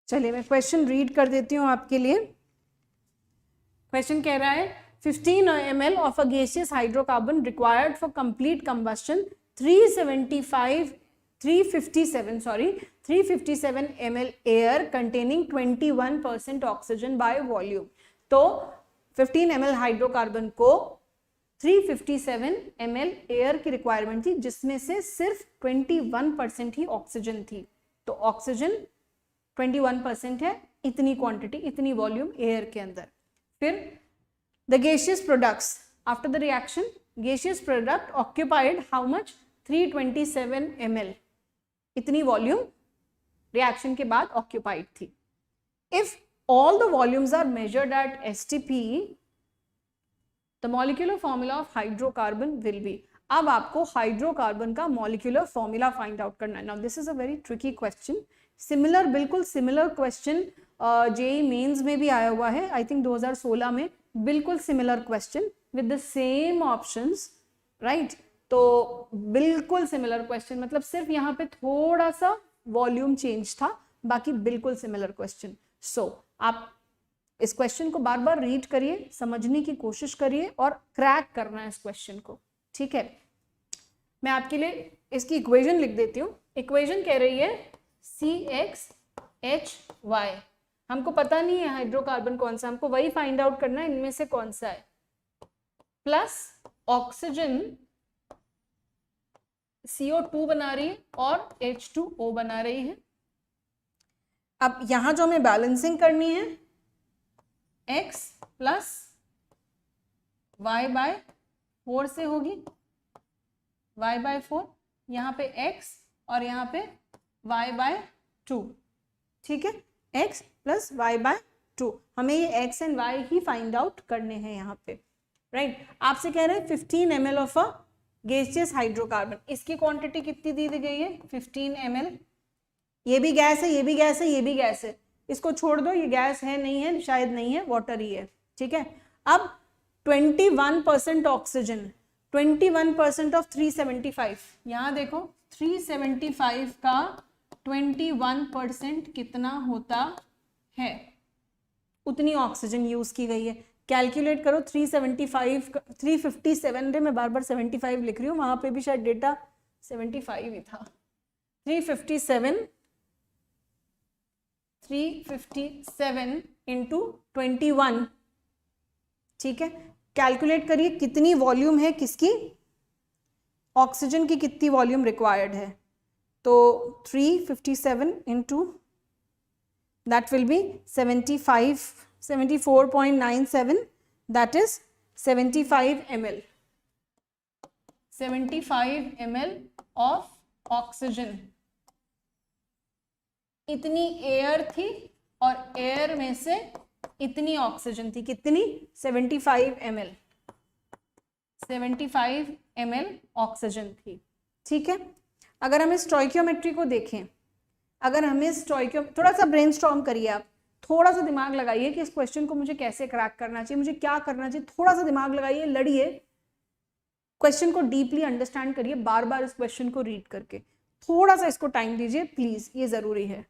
[SPEAKER 1] चलिए मैं क्वेश्चन रीड कर देती हूँ आपके लिए। क्वेश्चन कह रहा है 15 ml of a gaseous hydrocarbon required for complete combustion 357 ml air containing 21% oxygen by volume। तो 15 ml हाइड्रोकार्बन को 357 ml एयर की रिक्वायरमेंट थी, जिसमें से सिर्फ 21% ही ऑक्सीजन थी। तो ऑक्सीजन 21% है, इतनी क्वांटिटी, इतनी वॉल्यूम एयर के अंदर। फिर the gaseous products after the reaction, gaseous product occupied how much? 327 ml, इतनी वॉल्यूम रिएक्शन के बाद ऑक्यूपाइड थी। If all the volumes are measured at STP, the molecular formula of hydrocarbon will be। अब आपको hydrocarbon का molecular formula find out करना है। Now this is a very tricky question, similar, बिल्कुल similar question JEE mains में भी आया हुआ है, आई थिंक 2016 में, बिल्कुल similar question with the same options, right. तो बिल्कुल सिमिलर क्वेश्चन, मतलब सिर्फ यहाँ पे थोड़ा सा वॉल्यूम चेंज था, बाकी बिल्कुल सिमिलर क्वेश्चन। सो आप इस क्वेश्चन को बार बार रीड करिए, समझने की कोशिश करिए और क्रैक करना है इस क्वेश्चन को, ठीक है। मैं आपके लिए इसकी इक्वेशन लिख देती हूँ। इक्वेशन कह रही है CxHy, हमको पता नहीं है हाइड्रोकार्बन कौन सा, हमको वही फाइंड आउट करना है इनमें से कौन सा है, प्लस ऑक्सीजन CO2 बना रही है और H2O बना रही है। अब यहां जो हमें बैलेंसिंग करनी है x प्लस y/4 से होगी, y/4, यहाँ पे x और यहाँ पे y/2, ठीक है, x प्लस y/2। हमें ये x and y he find out करने हैं यहाँ पे, राइट। आपसे कह रहे हैं 15 ml of a gaseous hydrocarbon, इसकी क्वांटिटी कितनी दी गई है 15 ml। ये भी गैस है, ये भी गैस है, ये भी गैस है, इसको छोड़ दो, ये गैस है नहीं है, शायद नहीं है, वाटर ही है, ठीक है। अब 21% ऑक्सीजन, 21% ऑफ 375, यहाँ देखो 375 का 21% कितना होता है, उतनी ऑक्सीजन यूज की गई है। कैलकुलेट करो 375 357 रे, मैं बार बार 75 लिख रही हूँ, वहां पे भी शायद डेटा 75 ही था। 357 इंटू 21, ठीक है। कैलकुलेट करिए कितनी वॉल्यूम है किसकी, ऑक्सीजन की कितनी वॉल्यूम रिक्वायर्ड है, तो 357 into that will be 74.97, that is 75 ml, 75 ml of oxygen. इतनी एयर थी और एयर में से इतनी ऑक्सीजन थी, कितनी 75 ml, 75 ml ऑक्सीजन थी, ठीक है। अगर हमें स्टोइकियोमेट्री को देखें, अगर हमें थोड़ा सा ब्रेनस्टॉर्म करिए आप, थोड़ा सा दिमाग लगाइए कि इस क्वेश्चन को मुझे कैसे क्रैक करना चाहिए, मुझे क्या करना चाहिए, थोड़ा सा दिमाग लगाइए, लड़िए, क्वेश्चन को डीपली अंडरस्टैंड करिए, बार बार इस क्वेश्चन को रीड करके, थोड़ा सा इसको टाइम दीजिए प्लीज, ये जरूरी है,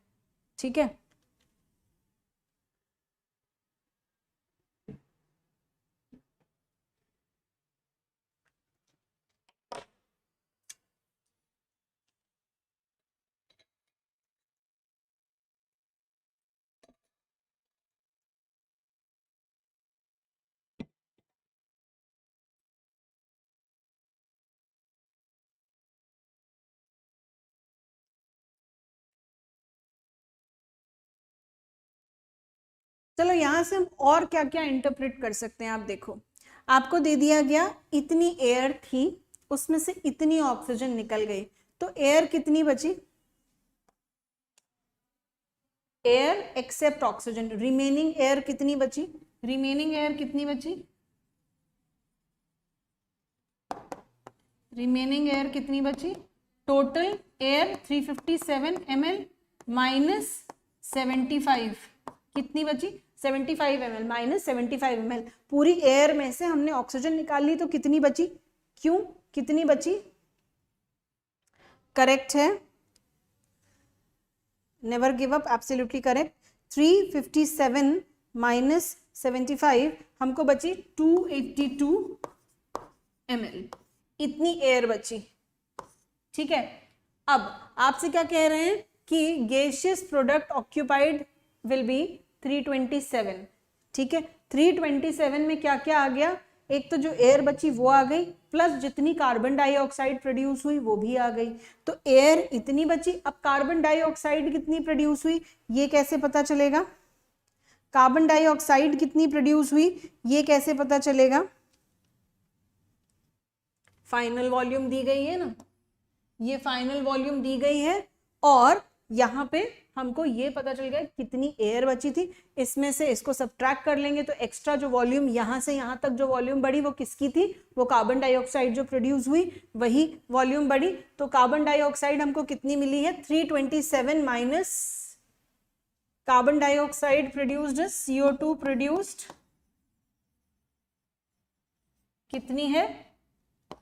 [SPEAKER 1] ठीक है। चलो यहाँ से हम और क्या क्या इंटरप्रेट कर सकते हैं, आप देखो, आपको दे दिया गया इतनी एयर थी, उसमें से इतनी ऑक्सीजन निकल गई, तो एयर कितनी बची, air except oxygen, remaining air कितनी बची, रिमेनिंग एयर कितनी बची, रिमेनिंग एयर कितनी बची, टोटल एयर 357 ml माइनस 75, कितनी बची 75 ml माइनस 75 ml, पूरी एयर में से हमने ऑक्सीजन निकाल ली तो कितनी बची, क्यों कितनी बची, करेक्ट है, never give up, absolutely correct. 357 minus 75 हमको बची 282 ml, इतनी एयर बची, ठीक है। अब आपसे क्या कह रहे हैं कि gaseous product occupied will be 327, ठीक है। 327 में क्या क्या आ गया, एक तो जो एयर बची वो आ गई, प्लस जितनी कार्बन डाइऑक्साइड प्रोड्यूस हुई वो भी आ गई, तो एयर इतनी बची। अब कार्बन डाइऑक्साइड कितनी प्रोड्यूस हुई ये कैसे पता चलेगा, कार्बन डाइऑक्साइड कितनी प्रोड्यूस हुई ये कैसे पता चलेगा, फाइनल वॉल्यूम दी गई है ना, ये फाइनल वॉल्यूम दी गई है, और यहाँ पे हमको ये पता चल गया कितनी एयर बची थी, इसमें से इसको सब्ट्रैक्ट कर लेंगे तो एक्स्ट्रा जो वॉल्यूम यहाँ से यहाँ तक जो वॉल्यूम बढ़ी वो किसकी थी, वो कार्बन डाइऑक्साइड जो प्रोड्यूस हुई वही वॉल्यूम बढ़ी, तो कार्बन डाइऑक्साइड हमको कितनी मिली है 327 minus carbon dioxide produced, CO2 produced कितनी है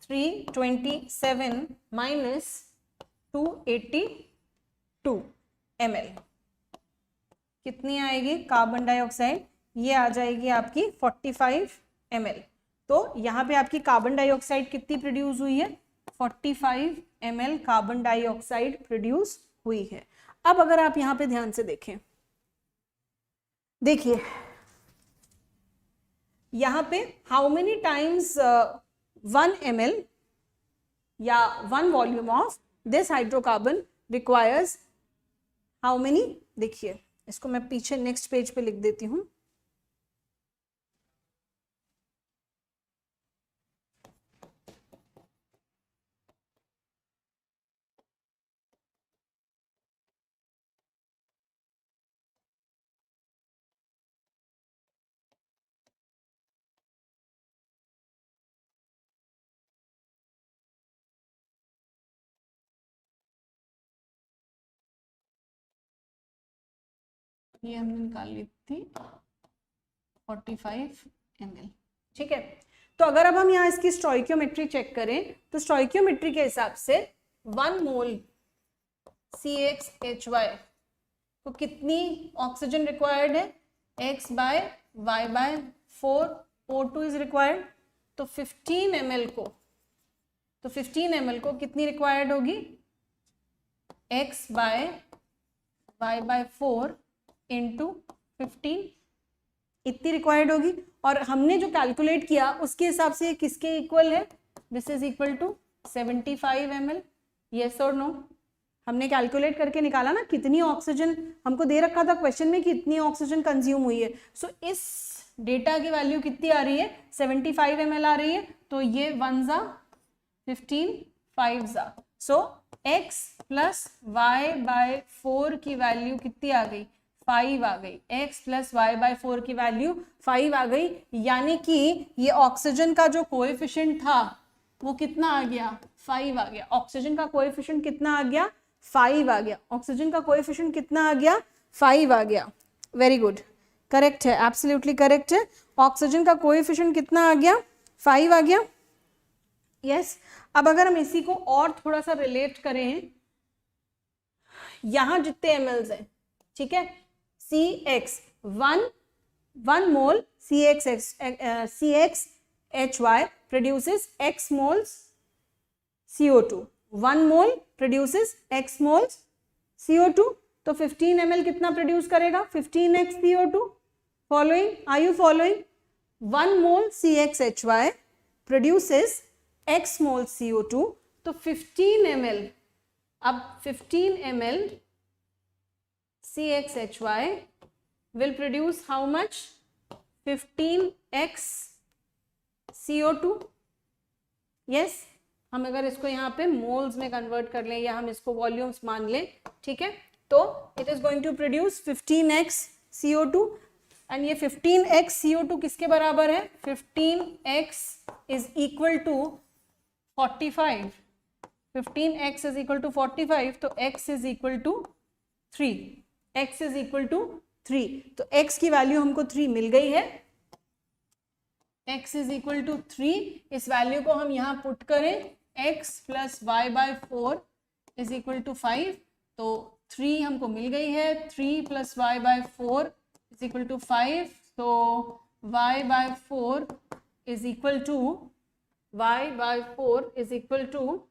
[SPEAKER 1] 327 माइनस 282 ml, कितनी आएगी कार्बन डाइऑक्साइड ये आ जाएगी आपकी 45 ml। तो यहाँ पे आपकी कार्बन डाइऑक्साइड कितनी प्रोड्यूस हुई है, 45 ml कार्बन डाइऑक्साइड प्रोड्यूस हुई है। अब अगर आप यहाँ पे ध्यान से देखें, देखिए यहाँ पे हाउ मेनी टाइम्स 1 ml या 1 volume of this hydrocarbon requires how many, देखिए इसको मैं पीछे नेक्स्ट पेज पे लिख देती हूँ। ये हमने निकाल ली थी 45 ml, ठीक है। तो अगर अब हम यहाँ इसकी स्टोइकियोमेट्री चेक करें तो स्टोइकियोमेट्री के हिसाब से 1 मोल CXHY को कितनी ऑक्सीजन रिक्वायर्ड है, X by Y by 4 O2 is required. तो 15 ml को कितनी रिक्वायर्ड होगी, X by Y by 4 into 15, इतनी रिक्वायर्ड होगी। और हमने जो कैलकुलेट किया उसके हिसाब से किसके इक्वल है, this is equal to 75 ml। Yes और नो, हमने कैलकुलेट करके निकाला ना कितनी ऑक्सीजन हमको दे रखा था क्वेश्चन में, कितनी ऑक्सीजन कंज्यूम हुई है। सो इस डेटा की वैल्यू कितनी आ रही है, 75 ml आ रही है। तो ये 1 जा 15 5 जा, सो x प्लस वाई बाय 4 की वैल्यू कितनी आ गई, 5 आ गई। x प्लस वाई बाय 4 की वैल्यू 5 आ गई, यानी कि ये ऑक्सीजन का जो कोएफिशिएंट था वो कितना आ गया, 5 आ गया। ऑक्सीजन का कोएफिशिएंट कितना आ गया, 5 आ गया। ऑक्सीजन का कोएफिशिएंट कितना आ गया, 5 आ गया। वेरी गुड, करेक्ट है, एब्सोल्युटली करेक्ट है। ऑक्सीजन का कोएफिशिएंट कितना आ गया, 5 आ गया। यस अब अगर हम इसी को और थोड़ा सा रिलेट करें, यहां जितने mls हैं, ठीक है, CX 1 mole CXHY produces X moles CO2, 1 मोल produces X moles CO2। तो 15 ml कितना प्रोड्यूस करेगा, 15x CO2। Following, are you following? 1 mole CXHY produces X mole CO2। तो 15 ml, अब 15 ml CXHY will produce how much, 15x CO2। yes, हम अगर इसको यहाँ पे मोल्स में कन्वर्ट कर लें या हम इसको वॉल्यूम्स मान लें, ठीक है, तो it is going to produce 15x CO2। And ये 15x CO2 किसके बराबर है, 15x is equal to 45, 15x is equal to 45, तो x is equal to 3, x is equal to 3। तो x की वैल्यू हमको 3 मिल गई है, x इज इक्वल टू 3। इस वैल्यू को हम यहाँ पुट करें, x plus y by 4 is equal to 5, तो 3 हमको मिल गई है। 3 plus y by 4 is equal to 5, तो y by 4 is equal to, y by 4 is equal to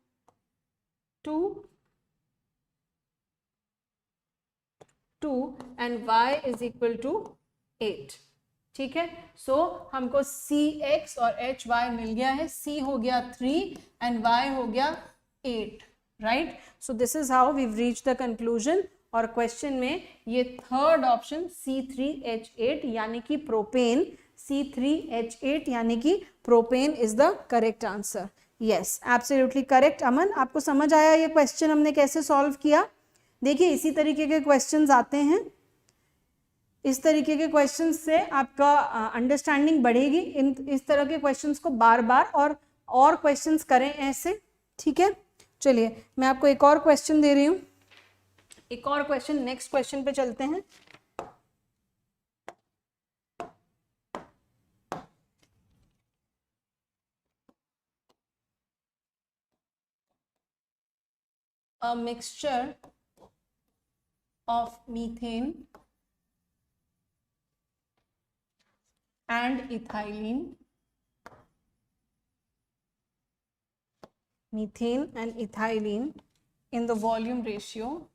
[SPEAKER 1] 2 and y is equal to 8, ठीक है। सो हमको CX और HY मिल गया है, C हो गया 3 एंड Y हो गया 8, right. So this is how we reach the conclusion. और क्वेश्चन में ये थर्ड ऑप्शन C3H8 यानी कि प्रोपेन, C3H8 यानी कि propane is the correct answer. Yes, absolutely correct. Aman, आपको समझ आया ये क्वेश्चन हमने कैसे सॉल्व किया? देखिए इसी तरीके के क्वेश्चंस आते हैं, इस तरीके के क्वेश्चंस से आपका अंडरस्टैंडिंग बढ़ेगी। इस तरह के क्वेश्चंस को बार बार और क्वेश्चंस करें ऐसे, ठीक है। चलिए मैं आपको एक और क्वेश्चन दे रही हूँ, एक और क्वेश्चन, नेक्स्ट क्वेश्चन पे चलते हैं। A mixture of methane and ethylene, methane and ethylene in the volume ratio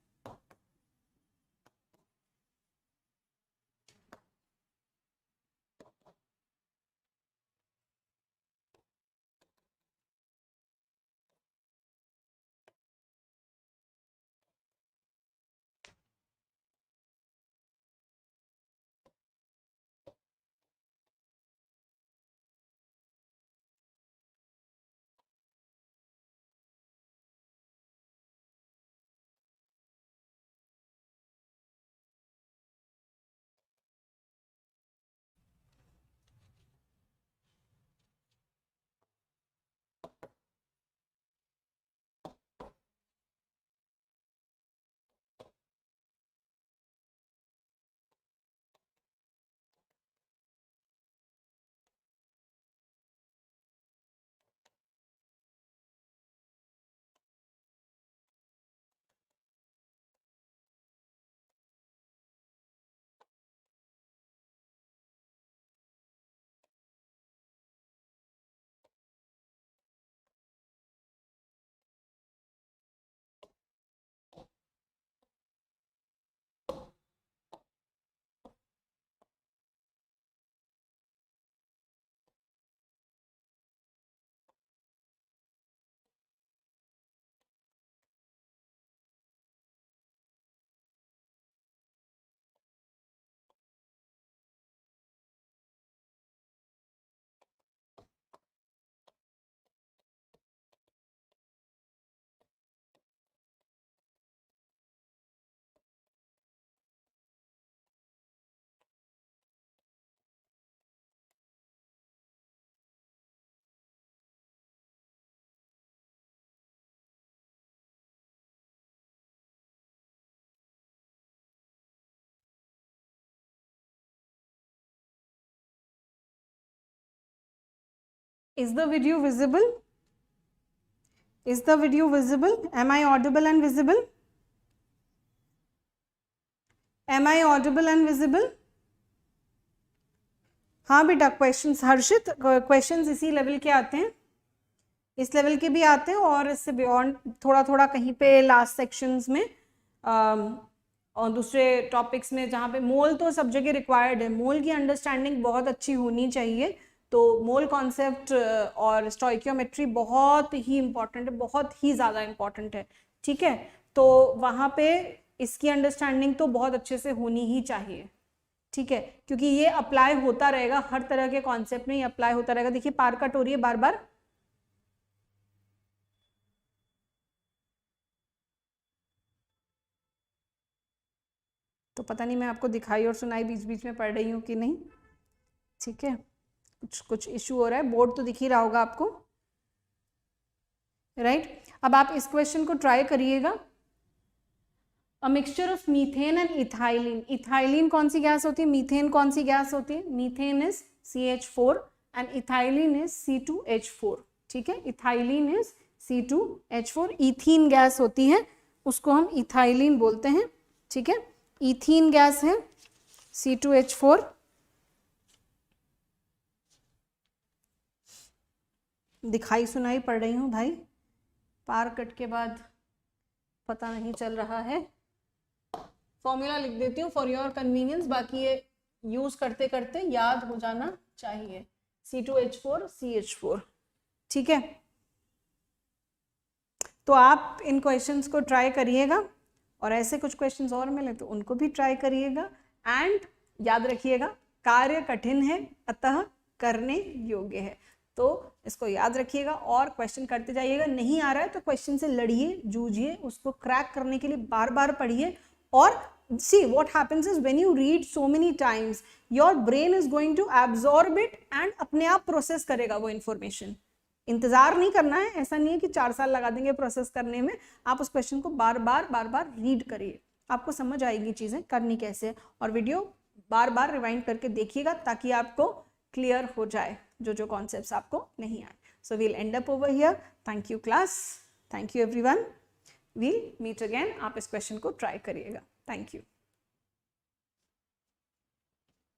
[SPEAKER 1] Is the video visible? Is the video visible? Am I audible and visible? Am I audible and visible? हाँ बेटा, questions हर्षित, questions इसी level के आते हैं, इस level के भी आते हैं और इससे बियॉन्ड थोड़ा थोड़ा कहीं पे लास्ट सेक्शंस में और दूसरे टॉपिक्स में, जहाँ पे मोल तो सब जगह रिक्वायर्ड है, मोल की अंडरस्टैंडिंग बहुत अच्छी होनी चाहिए। तो मोल कॉन्सेप्ट और स्टोइकियोमेट्री बहुत ही इंपॉर्टेंट है, बहुत ही ज़्यादा इंपॉर्टेंट है, ठीक है। तो वहाँ पे इसकी अंडरस्टैंडिंग तो बहुत अच्छे से होनी ही चाहिए, ठीक है, क्योंकि ये अप्लाई होता रहेगा, हर तरह के कॉन्सेप्ट में ये अप्लाई होता रहेगा। देखिए पार कट हो रही है बार बार, तो पता नहीं मैं आपको दिखाई और सुनाई बीच बीच में पढ़ रही हूँ कि नहीं, ठीक है, कुछ इशू हो रहा है। बोर्ड तो दिख ही रहा होगा आपको, राइट। अब आप इस क्वेश्चन को ट्राई करिएगा। A mixture of methane and ethylene, ethylene कौन सी गैस होती है, मीथेन कौन सी गैस होती है, methane is CH4 and ethylene is C2H4, ठीक है, ethylene is C2H4, ethene gas होती है उसको हम इथाइलिन बोलते हैं, ठीक है, इथीन गैस है C2H4। दिखाई सुनाई पड़ रही हूँ भाई, पार कट के बाद पता नहीं चल रहा है। फॉर्मूला लिख देती हूँ फॉर योर कन्वीनियंस, बाकी ये यूज करते करते याद हो जाना चाहिए, C2H4 CH4, ठीक है। तो आप इन क्वेश्चंस को ट्राई करिएगा और ऐसे कुछ क्वेश्चंस और मिले तो उनको भी ट्राई करिएगा। एंड याद रखिएगा, कार्य कठिन है अतः करने योग्य है, तो इसको याद रखिएगा और क्वेश्चन करते जाइएगा। नहीं आ रहा है तो क्वेश्चन से लड़िए, जूझिए, उसको क्रैक करने के लिए बार बार पढ़िए। और see what happens is when you read so many times your brain is going to absorb it and अपने आप प्रोसेस करेगा वो इंफॉर्मेशन। इंतजार नहीं करना है, ऐसा नहीं है कि 4 साल लगा देंगे प्रोसेस करने में, आप उस क्वेश्चन को बार बार रीड करिए, आपको समझ आएगी चीजें करनी कैसे है। और वीडियो बार बार रिवाइंड करके देखिएगा ताकि आपको क्लियर हो जाए जो कॉन्सेप्ट्स आपको नहीं आए। So we'll end up over here. Thank you class, thank you everyone, we'll meet again. आप इस क्वेश्चन को ट्राई करिएगा। Thank you.